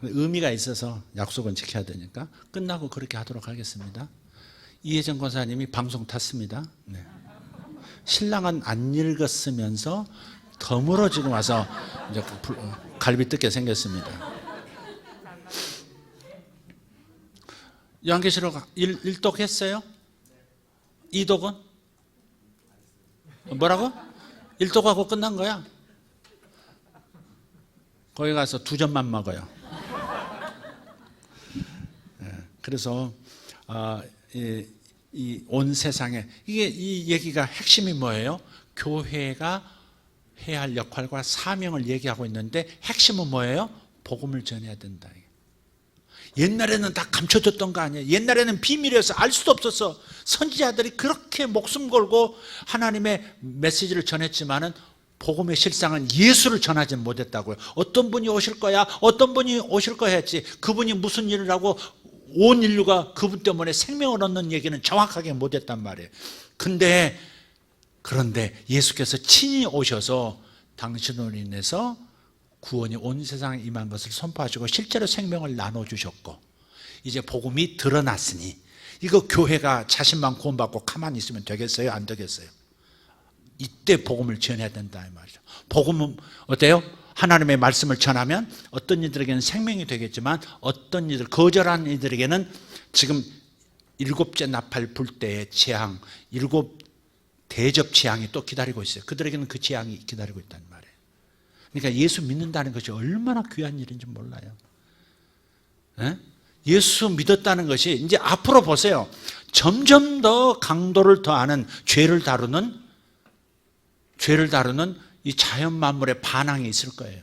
Speaker 1: 의미가 있어서 약속은 지켜야 되니까 끝나고 그렇게 하도록 하겠습니다. 이혜정 권사님이 방송 탔습니다. 네. 신랑은 안 읽었으면서 덤으로 지금 와서 이제 갈비 뜯게 생겼습니다. 요한계시록 1독 했어요? 2독은? 뭐라고? 1독하고 끝난 거야? 거기 가서 2점만 먹어요. 그래서 이 온 세상에 이 얘기가 핵심이 뭐예요? 교회가 해야 할 역할과 사명을 얘기하고 있는데 핵심은 뭐예요? 복음을 전해야 된다. 옛날에는 다 감춰졌던 거 아니에요? 옛날에는 비밀이어서 알 수도 없었어. 선지자들이 그렇게 목숨 걸고 하나님의 메시지를 전했지만은 복음의 실상은 예수를 전하지 못했다고요. 어떤 분이 오실 거야, 어떤 분이 오실 거야 했지. 그분이 무슨 일을 하고 온 인류가 그분 때문에 생명을 얻는 얘기는 정확하게 못했단 말이에요. 그런데 예수께서 친히 오셔서 당신으로 인해서 구원이 온 세상에 임한 것을 선포하시고 실제로 생명을 나눠주셨고 이제 복음이 드러났으니 이거 교회가 자신만 구원받고 가만히 있으면 되겠어요? 안 되겠어요? 이때 복음을 전해야 된다 이 말이죠. 복음은 어때요? 하나님의 말씀을 전하면 어떤 이들에게는 생명이 되겠지만 어떤 이들, 거절한 이들에게는 지금 7째 나팔 불 때의 재앙, 7 대접 재앙이 또 기다리고 있어요. 그들에게는 그 재앙이 기다리고 있다는 말이에요. 그러니까 예수 믿는다는 것이 얼마나 귀한 일인지 몰라요. 예? 예수 믿었다는 것이 이제 앞으로 보세요. 점점 더 강도를 더하는 죄를 다루는 이 자연 만물의 반항이 있을 거예요.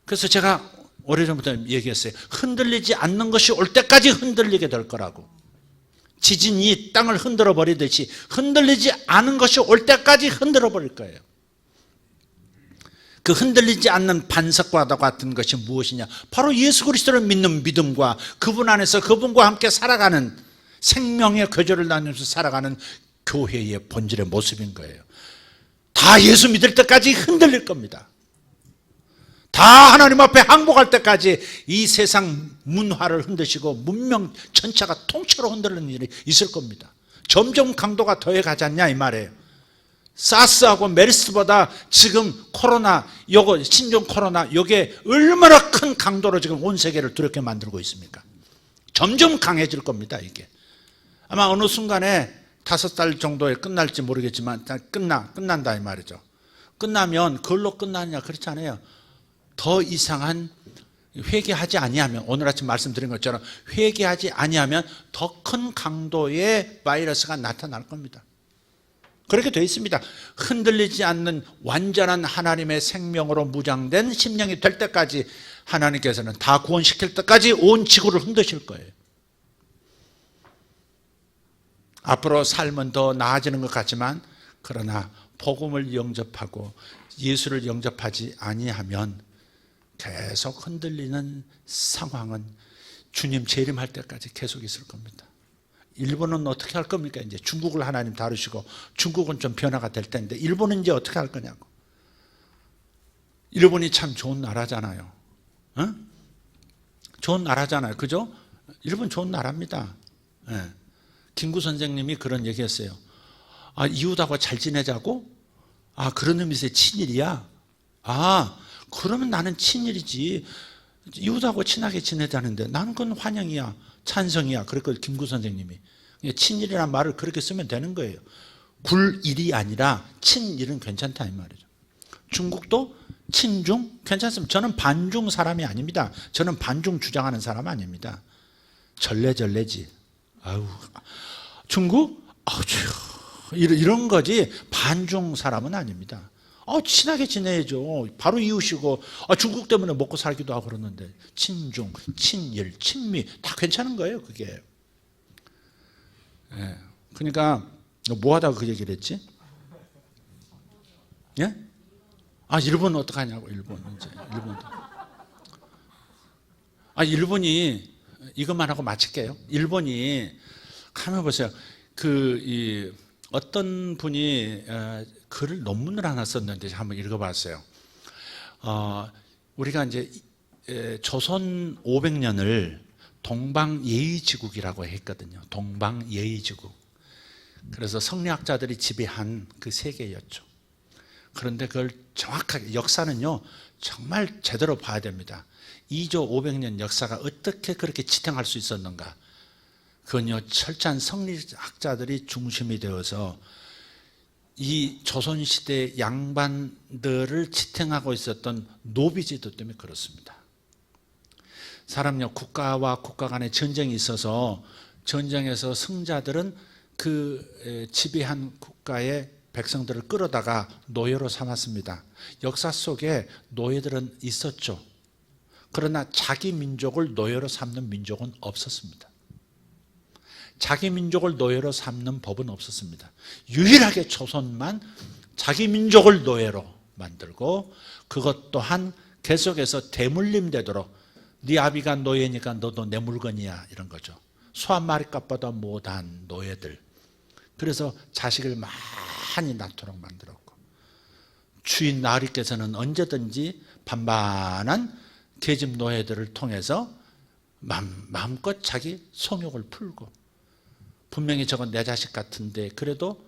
Speaker 1: 그래서 제가 오래전부터 얘기했어요. 흔들리지 않는 것이 올 때까지 흔들리게 될 거라고. 지진이 땅을 흔들어 버리듯이 흔들리지 않은 것이 올 때까지 흔들어 버릴 거예요. 그 흔들리지 않는 반석과 같은 것이 무엇이냐? 바로 예수 그리스도를 믿는 믿음과 그분 안에서 그분과 함께 살아가는 생명의 교제를 나누면서 살아가는 교회의 본질의 모습인 거예요. 다 예수 믿을 때까지 흔들릴 겁니다. 다 하나님 앞에 항복할 때까지 이 세상 문화를 흔드시고 문명 전체가 통째로 흔들리는 일이 있을 겁니다. 점점 강도가 더해 가지 않냐 이 말이에요. 사스하고 메르스보다 지금 코로나, 요거 신종 코로나, 요게 얼마나 큰 강도로 지금 온 세계를 두렵게 만들고 있습니까? 점점 강해질 겁니다. 이게 아마 어느 순간에 5달 정도에 끝날지 모르겠지만 끝난다 이 말이죠. 끝나면 그걸로 끝나느냐? 그렇지 않아요. 더 이상한 회개하지 아니하면, 오늘 아침 말씀드린 것처럼 회개하지 아니하면 더 큰 강도의 바이러스가 나타날 겁니다. 그렇게 되어 있습니다. 흔들리지 않는 완전한 하나님의 생명으로 무장된 심령이 될 때까지 하나님께서는 다 구원시킬 때까지 온 지구를 흔드실 거예요. 앞으로 삶은 더 나아지는 것 같지만 그러나 복음을 영접하고 예수를 영접하지 아니하면 계속 흔들리는 상황은 주님 재림할 때까지 계속 있을 겁니다. 일본은 어떻게 할 겁니까? 이제 중국을 하나님 다루시고 중국은 좀 변화가 될 텐데 일본은 이제 어떻게 할 거냐고. 일본이 참 좋은 나라잖아요. 어? 좋은 나라잖아요. 그죠? 일본 좋은 나라입니다. 네. 김구 선생님이 그런 얘기했어요. 아, 이웃하고 잘 지내자고? 아, 그런 의미에서 친일이야? 아, 그러면 나는 친일이지. 이웃하고 친하게 지내자는데 나는 그건 환영이야, 찬성이야. 그랬거든요, 김구 선생님이. 친일이라는 말을 그렇게 쓰면 되는 거예요. 굴일이 아니라 친일은 괜찮다 이 말이죠. 중국도 친중 괜찮습니다. 저는 반중 사람이 아닙니다. 저는 반중 주장하는 사람 아닙니다. 절레절레지. 아유, 중국? 이런 거지 반중 사람은 아닙니다. 친하게 지내야죠. 바로 이웃이고 중국 때문에 먹고 살기도 하고 그러는데 친중, 친일, 친미 다 괜찮은 거예요. 그게. 예. 그러니까 뭐 하다가 그 얘기를 했지? 예? 일본은 어떡하냐고. 일본이 이것만 하고 마칠게요. 일본이 가만 보세요. 어떤 분이 글을 논문을 하나 썼는데 한번 읽어봤어요. 우리가 이제 조선 500년을 동방예의지국이라고 했거든요. 동방예의지국. 그래서 성리학자들이 지배한 그 세계였죠. 그런데 그걸 정확하게 역사는요 정말 제대로 봐야 됩니다. 2조 500년 역사가 어떻게 그렇게 지탱할 수 있었는가. 그건요 철저한 성리학자들이 중심이 되어서 이 조선시대 양반들을 지탱하고 있었던 노비제도 때문에 그렇습니다. 사람요 국가와 국가 간의 전쟁이 있어서 전쟁에서 승자들은 그 지배한 국가의 백성들을 끌어다가 노예로 삼았습니다. 역사 속에 노예들은 있었죠. 그러나 자기 민족을 노예로 삼는 민족은 없었습니다. 자기 민족을 노예로 삼는 법은 없었습니다. 유일하게 조선만 자기 민족을 노예로 만들고 그것 또한 계속해서 대물림 되도록 네 아비가 노예니까 너도 내 물건이야 이런 거죠. 소 한 마리값보다 못한 노예들. 그래서 자식을 많이 낳도록 만들었고 주인 나으리께서는 언제든지 반반한 계집 노예들을 통해서 마음껏 자기 성욕을 풀고 분명히 저건 내 자식 같은데 그래도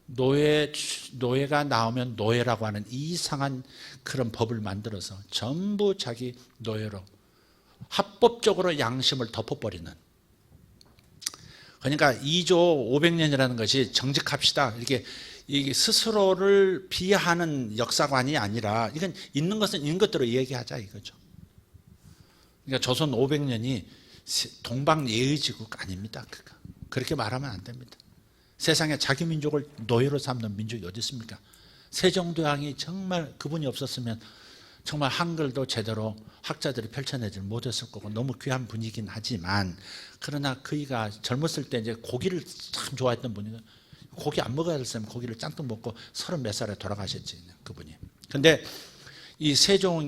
Speaker 1: 노예가 나오면 노예라고 하는 이상한 그런 법을 만들어서 전부 자기 노예로 합법적으로 양심을 덮어버리는. 그러니까 2조 500년이라는 것이 정직합시다, 이게 스스로를 비하하는 역사관이 아니라 이건 있는 것은 있는 것대로 얘기하자 이거죠. 그러니까 조선 500년이 동방예의지국 아닙니다. 그렇게 말하면 안 됩니다. 세상에 자기 민족을 노예로 삼는 민족이 어디 있습니까? 세종대왕이 정말 그분이 없었으면 정말 한글도 제대로 학자들이 펼쳐내지 못했을 거고 너무 귀한 분이긴 하지만, 그러나 그이가 젊었을 때 이제 고기를 참 좋아했던 분이고, 고기 안 먹어야 됐으면 고기를 짱뜩 먹고 30몇 살에 돌아가셨지 그분이. 근데 이 세종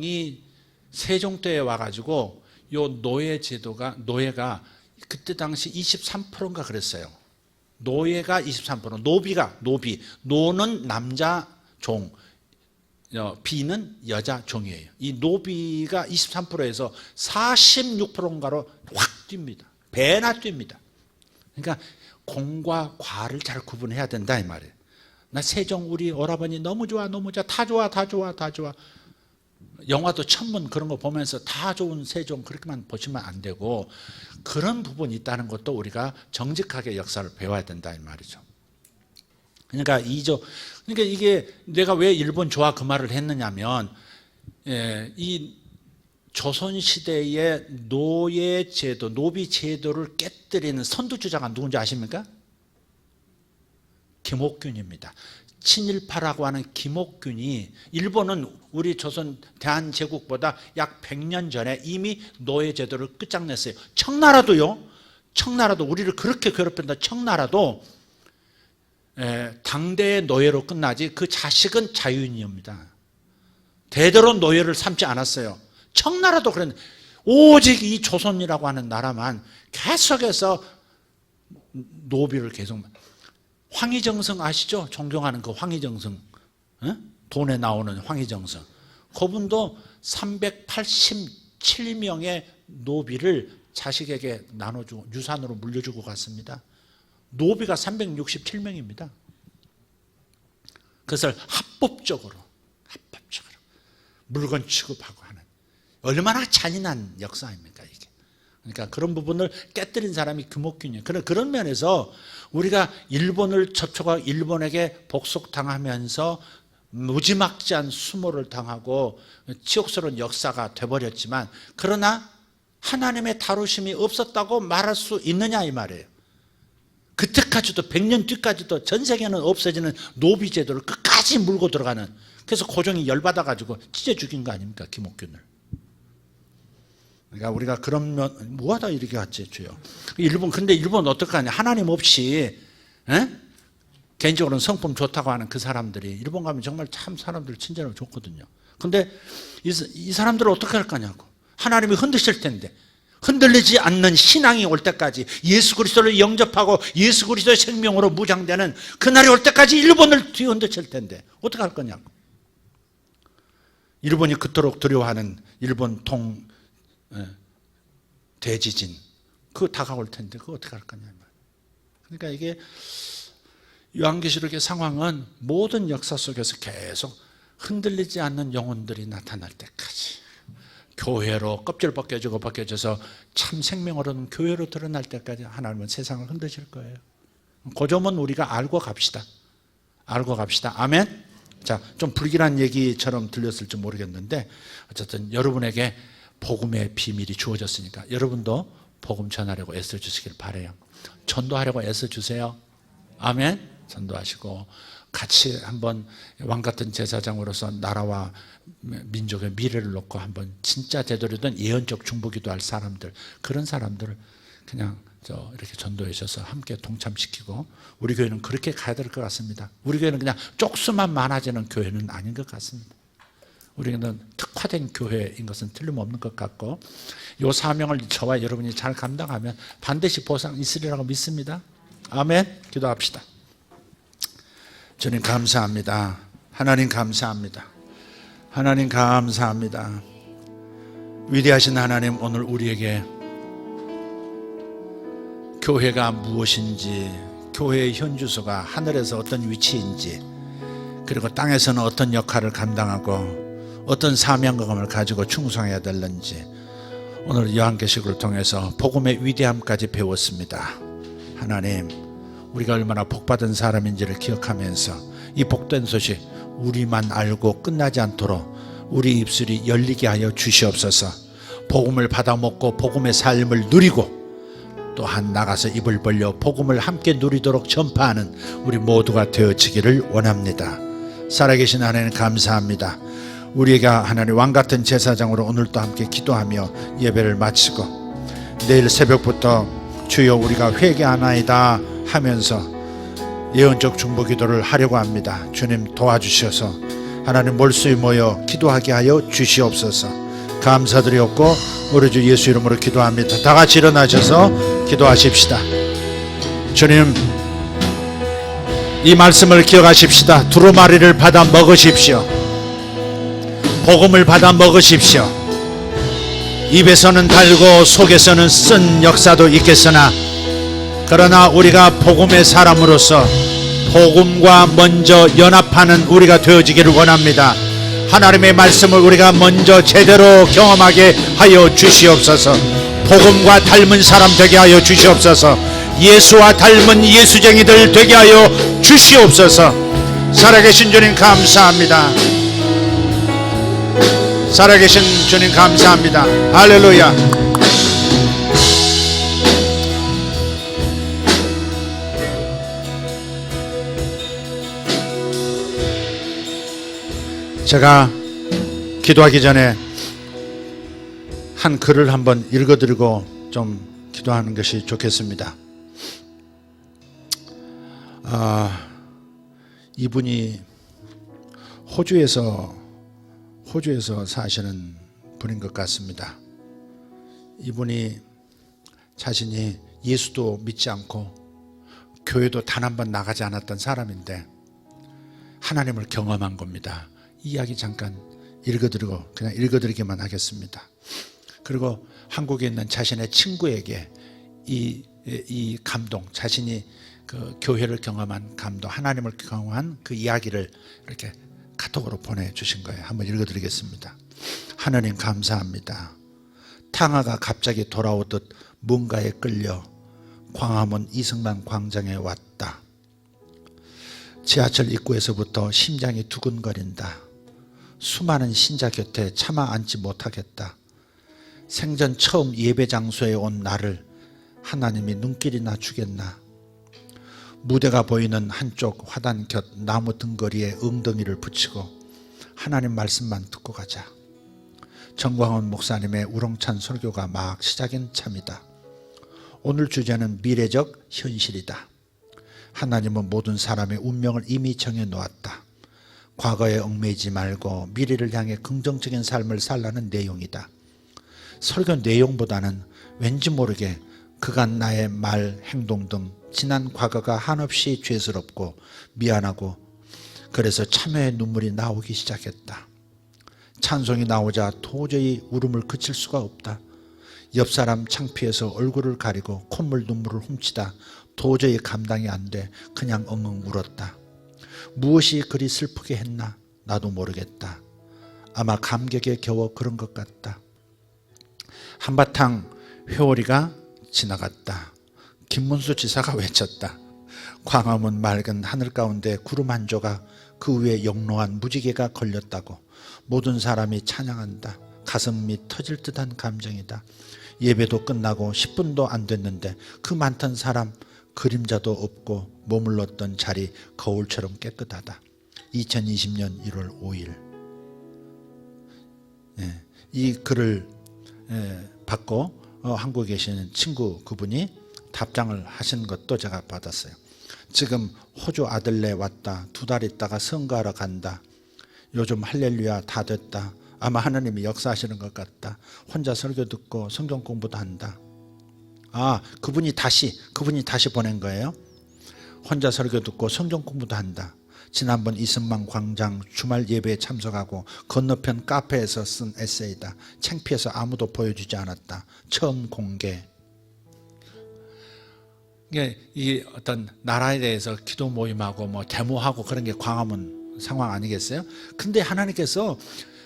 Speaker 1: 때에 와가지고 요 노예가 그때 당시 23%인가 그랬어요. 노예가 23%, 노는 남자 종, 비는 여자 종이에요. 이 노비가 23%에서 46%인가로 확 뜁니다. 배나 뜁니다. 그러니까 공과 과를 잘 구분해야 된다 이 말이에요. 나 세종 우리 오라버니 너무 좋아, 다 좋아. 영화도 천문 그런 거 보면서 다 좋은 세종 그렇게만 보시면 안 되고, 그런 부분이 있다는 것도 우리가 정직하게 역사를 배워야 된다 이 말이죠. 그러니까 이게 내가 왜 일본 좋아 그 말을 했느냐면, 이 조선시대의 노예제도, 노비제도를 깨뜨리는 선두주자가 누군지 아십니까? 김옥균입니다. 친일파라고 하는 김옥균이, 일본은 우리 조선 대한제국보다 약 100년 전에 이미 노예제도를 끝장냈어요. 청나라도 우리를 그렇게 괴롭힌다. 청나라도 당대의 노예로 끝나지 그 자식은 자유인입니다. 대대로 노예를 삼지 않았어요. 청나라도 그랬는데 오직 이 조선이라고 하는 나라만 계속해서 노비를 계속. 황희정성 아시죠? 존경하는 그 황희정성, 돈에 나오는 황희정성. 그분도 387명의 노비를 자식에게 나눠주고 유산으로 물려주고 갔습니다. 노비가 367명입니다. 그것을 합법적으로 물건 취급하고 하는, 얼마나 잔인한 역사입니까 이게. 그러니까 그런 부분을 깨뜨린 사람이 김옥균이에요. 그런 면에서 우리가 일본을 접촉하고 일본에게 복속당하면서 무지막지한 수모를 당하고 치욕스러운 역사가 돼버렸지만, 그러나 하나님의 다루심이 없었다고 말할 수 있느냐 이 말이에요. 그때까지도 100년 뒤까지도 전 세계는 없어지는 노비제도를 끝까지 물고 들어가는, 그래서 고종이 열받아가지고 찢어 죽인 거 아닙니까 김옥균을. 그러니까 우리가 그런 면, 뭐하다 이렇게 왔지 주요. 근데 일본 어떡하냐, 하나님 없이 개인적으로는 성품 좋다고 하는 그 사람들이 일본 가면 정말 참 사람들 친절하고 좋거든요. 근데 이 사람들을 어떻게 할 거냐고. 하나님이 흔드실 텐데, 흔들리지 않는 신앙이 올 때까지, 예수 그리스도를 영접하고 예수 그리스도의 생명으로 무장되는 그날이 올 때까지 일본을 뒤흔드실 텐데 어떻게 할 거냐고. 일본이 그토록 두려워하는 일본 대지진, 그거 다가올 텐데 그거 어떻게 할 거냐. 그러니까 이게 요한계시록의 상황은 모든 역사 속에서 계속 흔들리지 않는 영혼들이 나타날 때까지, 교회로 껍질 벗겨져서 참 생명으로는 교회로 드러날 때까지 하나님은 세상을 흔드실 거예요. 그 점은 우리가 알고 갑시다. 아멘. 자, 좀 불길한 얘기처럼 들렸을지 모르겠는데 어쨌든 여러분에게 복음의 비밀이 주어졌으니까 여러분도 복음 전하려고 애써주시길 바라요. 전도하려고 애써주세요. 아멘. 전도하시고 같이 한번 왕같은 제사장으로서 나라와 민족의 미래를 놓고 한번 진짜 제대로 된 예언적 중보기도 할 사람들, 그런 사람들을 그냥 이렇게 전도해 주셔서 함께 동참시키고, 우리 교회는 그렇게 가야 될 것 같습니다. 우리 교회는 그냥 쪽수만 많아지는 교회는 아닌 것 같습니다. 우리는 특화된 교회인 것은 틀림없는 것 같고, 이 사명을 저와 여러분이 잘 감당하면 반드시 보상 있으리라고 믿습니다. 아멘. 기도합시다. 주님 감사합니다. 하나님 감사합니다. 하나님 감사합니다. 위대하신 하나님, 오늘 우리에게 교회가 무엇인지, 교회의 현주소가 하늘에서 어떤 위치인지, 그리고 땅에서는 어떤 역할을 감당하고 어떤 사명감을 가지고 충성해야 되는지 오늘 요한계시록을 통해서 복음의 위대함까지 배웠습니다. 하나님, 우리가 얼마나 복받은 사람인지를 기억하면서 이 복된 소식 우리만 알고 끝나지 않도록 우리 입술이 열리게 하여 주시옵소서. 복음을 받아먹고 복음의 삶을 누리고 또한 나가서 입을 벌려 복음을 함께 누리도록 전파하는 우리 모두가 되어지기를 원합니다. 살아계신 하나님 감사합니다. 우리가 하나님 왕같은 제사장으로 오늘도 함께 기도하며 예배를 마치고 내일 새벽부터 주여 우리가 회개하나이다 하면서 예언적 중보 기도를 하려고 합니다. 주님 도와주셔서 하나님 몰수에 모여 기도하게 하여 주시옵소서. 감사드리옵고 우리 주 예수 이름으로 기도합니다. 다 같이 일어나셔서 기도하십시다. 주님, 이 말씀을 기억하십시다. 두루마리를 받아 먹으십시오. 복음을 받아 먹으십시오. 입에서는 달고 속에서는 쓴 역사도 있겠으나 그러나 우리가 복음의 사람으로서 복음과 먼저 연합하는 우리가 되어지기를 원합니다. 하나님의 말씀을 우리가 먼저 제대로 경험하게 하여 주시옵소서. 복음과 닮은 사람 되게 하여 주시옵소서. 예수와 닮은 예수쟁이들 되게 하여 주시옵소서. 살아계신 주님 감사합니다. 살아계신 주님 감사합니다. 할렐루야. 제가 기도하기 전에 한 글을 한번 읽어드리고 좀 기도하는 것이 좋겠습니다. 이분이 호주에서 사시는 분인 것 같습니다. 이분이 자신이 예수도 믿지 않고 교회도 단 한 번 나가지 않았던 사람인데 하나님을 경험한 겁니다. 이 이야기 잠깐 읽어드리고 그냥 읽어드리기만 하겠습니다. 그리고 한국에 있는 자신의 친구에게 이 감동, 자신이 그 교회를 경험한 감동, 하나님을 경험한 그 이야기를 이렇게 카톡으로 보내주신 거예요. 한번 읽어드리겠습니다. 하나님 감사합니다. 탕아가 갑자기 돌아오듯 뭔가에 끌려 광화문 이승만 광장에 왔다. 지하철 입구에서부터 심장이 두근거린다. 수많은 신자 곁에 차마 앉지 못하겠다. 생전 처음 예배 장소에 온 나를 하나님이 눈길이나 주겠나. 무대가 보이는 한쪽 화단 곁 나무 등거리에 엉덩이를 붙이고 하나님 말씀만 듣고 가자. 정광훈 목사님의 우렁찬 설교가 막 시작인 참이다. 오늘 주제는 미래적 현실이다. 하나님은 모든 사람의 운명을 이미 정해놓았다. 과거에 얽매이지 말고 미래를 향해 긍정적인 삶을 살라는 내용이다. 설교 내용보다는 왠지 모르게 그간 나의 말, 행동 등 지난 과거가 한없이 죄스럽고 미안하고 그래서 참회의 눈물이 나오기 시작했다. 찬송이 나오자 도저히 울음을 그칠 수가 없다. 옆 사람 창피해서 얼굴을 가리고 콧물 눈물을 훔치다 도저히 감당이 안 돼 그냥 엉엉 울었다. 무엇이 그리 슬프게 했나 나도 모르겠다. 아마 감격에 겨워 그런 것 같다. 한바탕 회오리가 지나갔다. 김문수 지사가 외쳤다. 광화문 맑은 하늘 가운데 구름 한 조각 그 위에 영롱한 무지개가 걸렸다고. 모든 사람이 찬양한다. 가슴이 터질 듯한 감정이다. 예배도 끝나고 10분도 안 됐는데 그 많던 사람 그림자도 없고 머물렀던 자리 거울처럼 깨끗하다. 2020년 1월 5일. 이 글을 받고 한국에 계시는 친구 그분이 답장을 하신 것도 제가 받았어요. 지금 호주 아들네 왔다. 2달 있다가 선거하러 간다. 요즘 할렐루야 다 됐다. 아마 하나님이 역사하시는 것 같다. 혼자 설교 듣고 성경 공부도 한다. 그분이 다시 보낸 거예요. 혼자 설교 듣고 성경 공부도 한다. 지난번 이승만 광장 주말 예배에 참석하고 건너편 카페에서 쓴 에세이다. 창피해서 아무도 보여주지 않았다. 처음 공개. 이게 이 어떤 나라에 대해서 기도 모임하고 뭐 데모하고 그런 게 광화문 상황 아니겠어요? 근데 하나님께서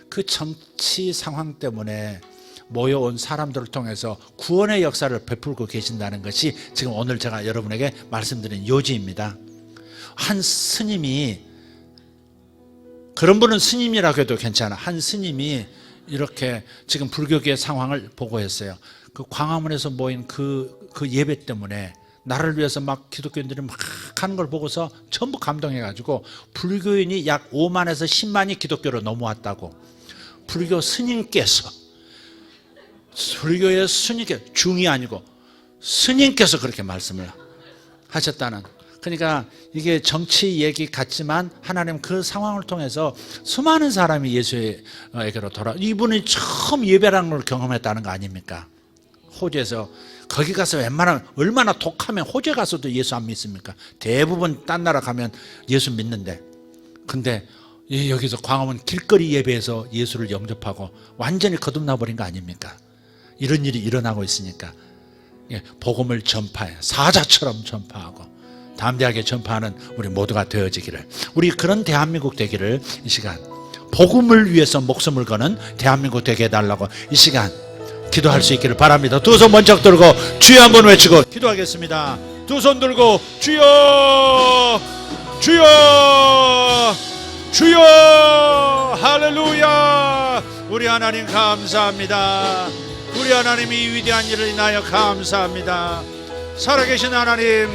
Speaker 1: 그 정치 상황 때문에 모여온 사람들을 통해서 구원의 역사를 베풀고 계신다는 것이 지금 오늘 제가 여러분에게 말씀드린 요지입니다. 한 스님이, 그런 분은 스님이라고 해도 괜찮아. 한 스님이 이렇게 지금 불교계의 상황을 보고했어요. 그 광화문에서 모인 그 예배 때문에 나를 위해서 막 기독교인들이 막 하는 걸 보고서 전부 감동해가지고 불교인이 약 5만에서 10만이 기독교로 넘어왔다고. 불교 스님께서, 불교의 스님께서, 중이 아니고 스님께서 그렇게 말씀을 하셨다는. 그러니까 이게 정치 얘기 같지만 하나님 그 상황을 통해서 수많은 사람이 예수에게로 이분이 처음 예배라는 걸 경험했다는 거 아닙니까? 호주에서. 거기 가서 웬만하면, 얼마나 독하면 호주에 가서도 예수 안 믿습니까? 대부분 딴 나라 가면 예수 믿는데. 근데 여기서 광화문 길거리 예배에서 예수를 영접하고 완전히 거듭나 버린 거 아닙니까? 이런 일이 일어나고 있으니까 복음을 전파해, 사자처럼 전파하고 담대하게 전파하는 우리 모두가 되어지기를, 우리 그런 대한민국 되기를 이 시간, 복음을 위해서 목숨을 거는 대한민국 되게 해달라고 이 시간 기도할 수 있기를 바랍니다. 두 손 번쩍 들고 주여 한번 외치고 기도하겠습니다. 두 손 들고 주여, 주여, 주여. 할렐루야. 우리 하나님 감사합니다. 우리 하나님이 위대한 일을 인하여 감사합니다. 살아계신 하나님,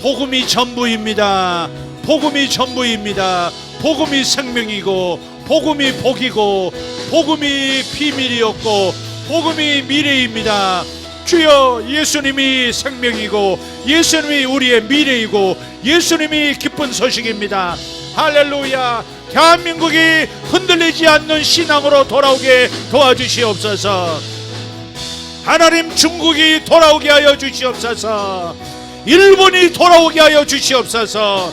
Speaker 1: 복음이 전부입니다. 복음이 전부입니다. 복음이 생명이고, 복음이 복이고, 복음이 비밀이었고, 복음이 미래입니다. 주여, 예수님이 생명이고, 예수님이 우리의 미래이고, 예수님이 기쁜 소식입니다. 할렐루야. 대한민국이 흔들리지 않는 신앙으로 돌아오게 도와주시옵소서. 하나님, 중국이 돌아오게 하여 주시옵소서. 일본이 돌아오게 하여 주시옵소서.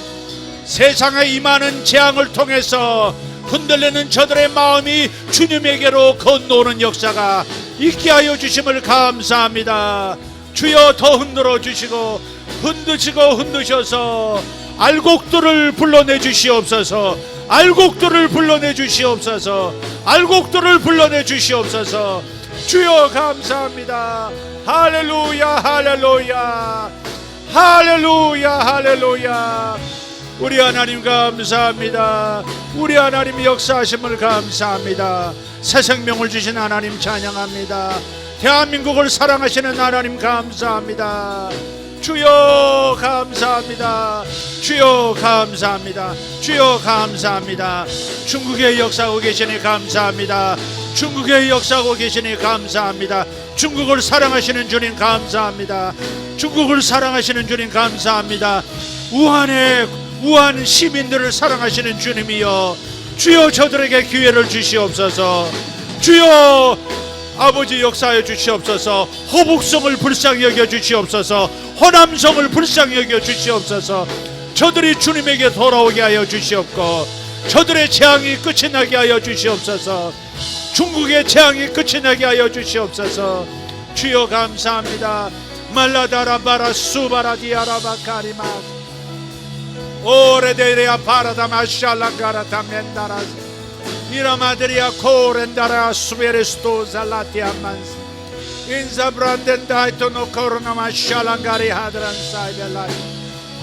Speaker 1: 세상에 임하는 재앙을 통해서 흔들리는 저들의 마음이 주님에게로 건너오는 역사가 있게 하여 주심을 감사합니다. 주여, 더 흔들어 주시고 흔드셔서 알곡들을 불러내 주시옵소서. 알곡들을 불러내 주시옵소서. 알곡들을 불러내 주시옵소서. 주여 감사합니다. 할렐루야, 할렐루야, 할렐루야, 할렐루야. 우리 하나님 감사합니다. 우리 하나님 역사하심을 감사합니다. 새 생명을 주신 하나님 찬양합니다. 대한민국을 사랑하시는 하나님 감사합니다. 주여 감사합니다. 주여 감사합니다. 주여 감사합니다. 중국의 역사하고 계시니 감사합니다. 중국의 역사하고 계시니 감사합니다. 중국을 사랑하시는 주님 감사합니다. 중국을 사랑하시는 주님 감사합니다. 우한 시민들을 사랑하시는 주님이여, 주여 저들에게 기회를 주시옵소서. 주여 아버지 역사하여 주시옵소서. 허북성을 불쌍히 여겨 주시옵소서. 호남성을 불쌍히 여겨 주시옵소서. 저들이 주님에게 돌아오게 하여 주시옵고, 저들의 재앙이 끝이 나게 하여 주시옵소서. 중국의 재앙이 끝이 나게 하여 주시옵소서. 주여 감사합니다. 말라다라바라 수바라디아라바카리마 오레데리아 파라다마샬라가라타 멘다라스 이라마드리아 코렌다라 수베레스토살라티아만스 인자브란덴다이토노 코로나마샬랑가리 하드란사이벨라이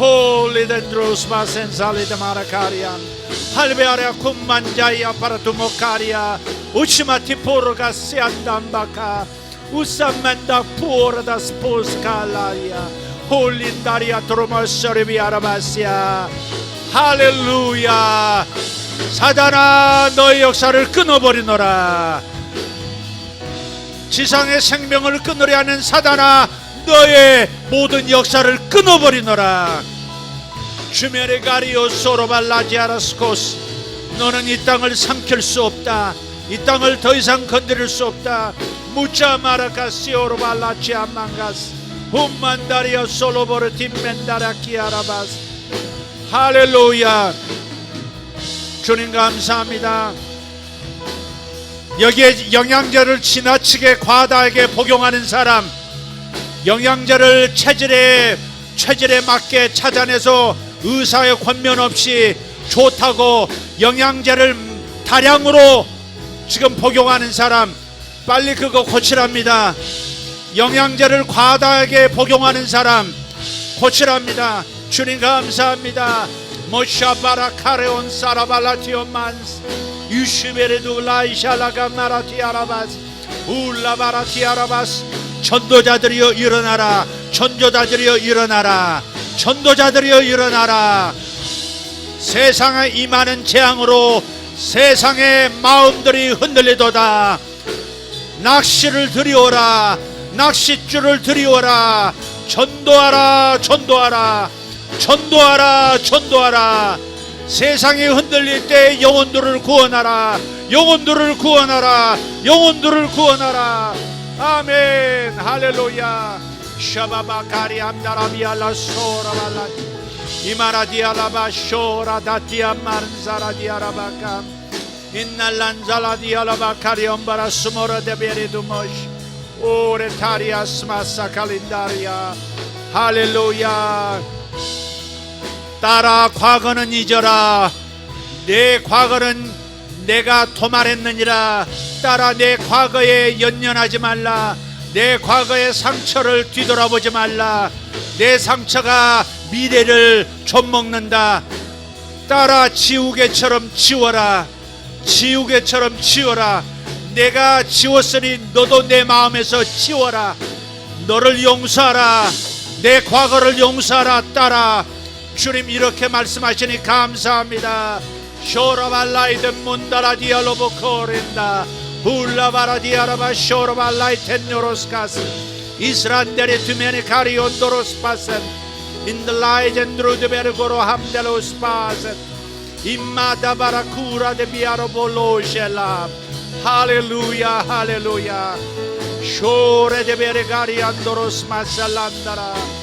Speaker 1: 홀리덴드로스 바센살리드마라카리안 할베아레아 쿰만자이아 파라투모카리아 우치마티포르가 시안담바카 우산만다 puora 스포스칼라리아 홀린다리아 트로마서리비아라바시아. 할렐루야. 사단아, 너의 역사를 끊어버리노라. 지상의 생명을 끊으려 하는 사단아, 너의 모든 역사를 끊어버리노라. 주메레 가리오 소로발라지아라스코스, 너는 이 땅을 삼킬 수 없다. 이 땅을 더 이상 건드릴 수 없다. 무자마라카시오로발라치아망가스 훔만다리아 솔로보르팀멘다라키아라바스. 할렐루야. 주님 감사합니다. 여기에 영양제를 지나치게 과다하게 복용하는 사람, 영양제를 체질에 체질에 맞게 찾아내서 의사의 권면 없이 좋다고 영양제를 다량으로 지금 복용하는 사람 빨리 그거 고치랍니다. 영양제를 과다하게 복용하는 사람 고치랍니다. 주님 감사합니다. 모샤바라 카레온 사라발라티오만스 유슈베르두 라이샬라가 마라티아라바스 울라바라티아라바스 전도자들이여 일어나라. 전도자들이여 일어나라. 전도자들이여 일어나라. 세상에 임하는 재앙으로 세상의 마음들이 흔들리도다. 낚시를 들이오라. 낚싯줄을 들이오라. 전도하라. 전도하라. 전도하라. 전도하라. 세상이 흔들릴 때 영혼들을 구원하라. 영혼들을 구원하라. 영혼들을 구원하라. 아멘. 할렐루야. 샤바바카리 암다라비알라 소라발라 이마라디알라바 쇼라다티아 마른사라디아라바카 인날란잘라디알라바카리 엄바라 스모라데베리두모시 오레타리아스마사 칼린다리아. 할렐루야. 따라 과거는 잊어라. 내 과거는 내가 도말했느니라. 따라 내 과거에 연연하지 말라. 내 과거의 상처를 뒤돌아보지 말라. 내 상처가 미래를 좀먹는다. 따라 지우개처럼 지워라. 지우개처럼 지워라. 내가 지웠으니 너도 내 마음에서 지워라. 너를 용서하라. 내 과거를 용서하라. 따라 주님 이렇게 말씀하시니 감사합니다. 쇼라발라이든 문다라디알로보코린다 울라바라디아라바 쇼라발라이 텐요로스카스 이스란데레 투메네 카리온도로스파센 인들라이젠드루드베르고로 함델로스파센 임마다바라쿠라 데비아로볼로셀라. 할렐루야. 할렐루야. 쇼레데베르가리안도로스마살란다라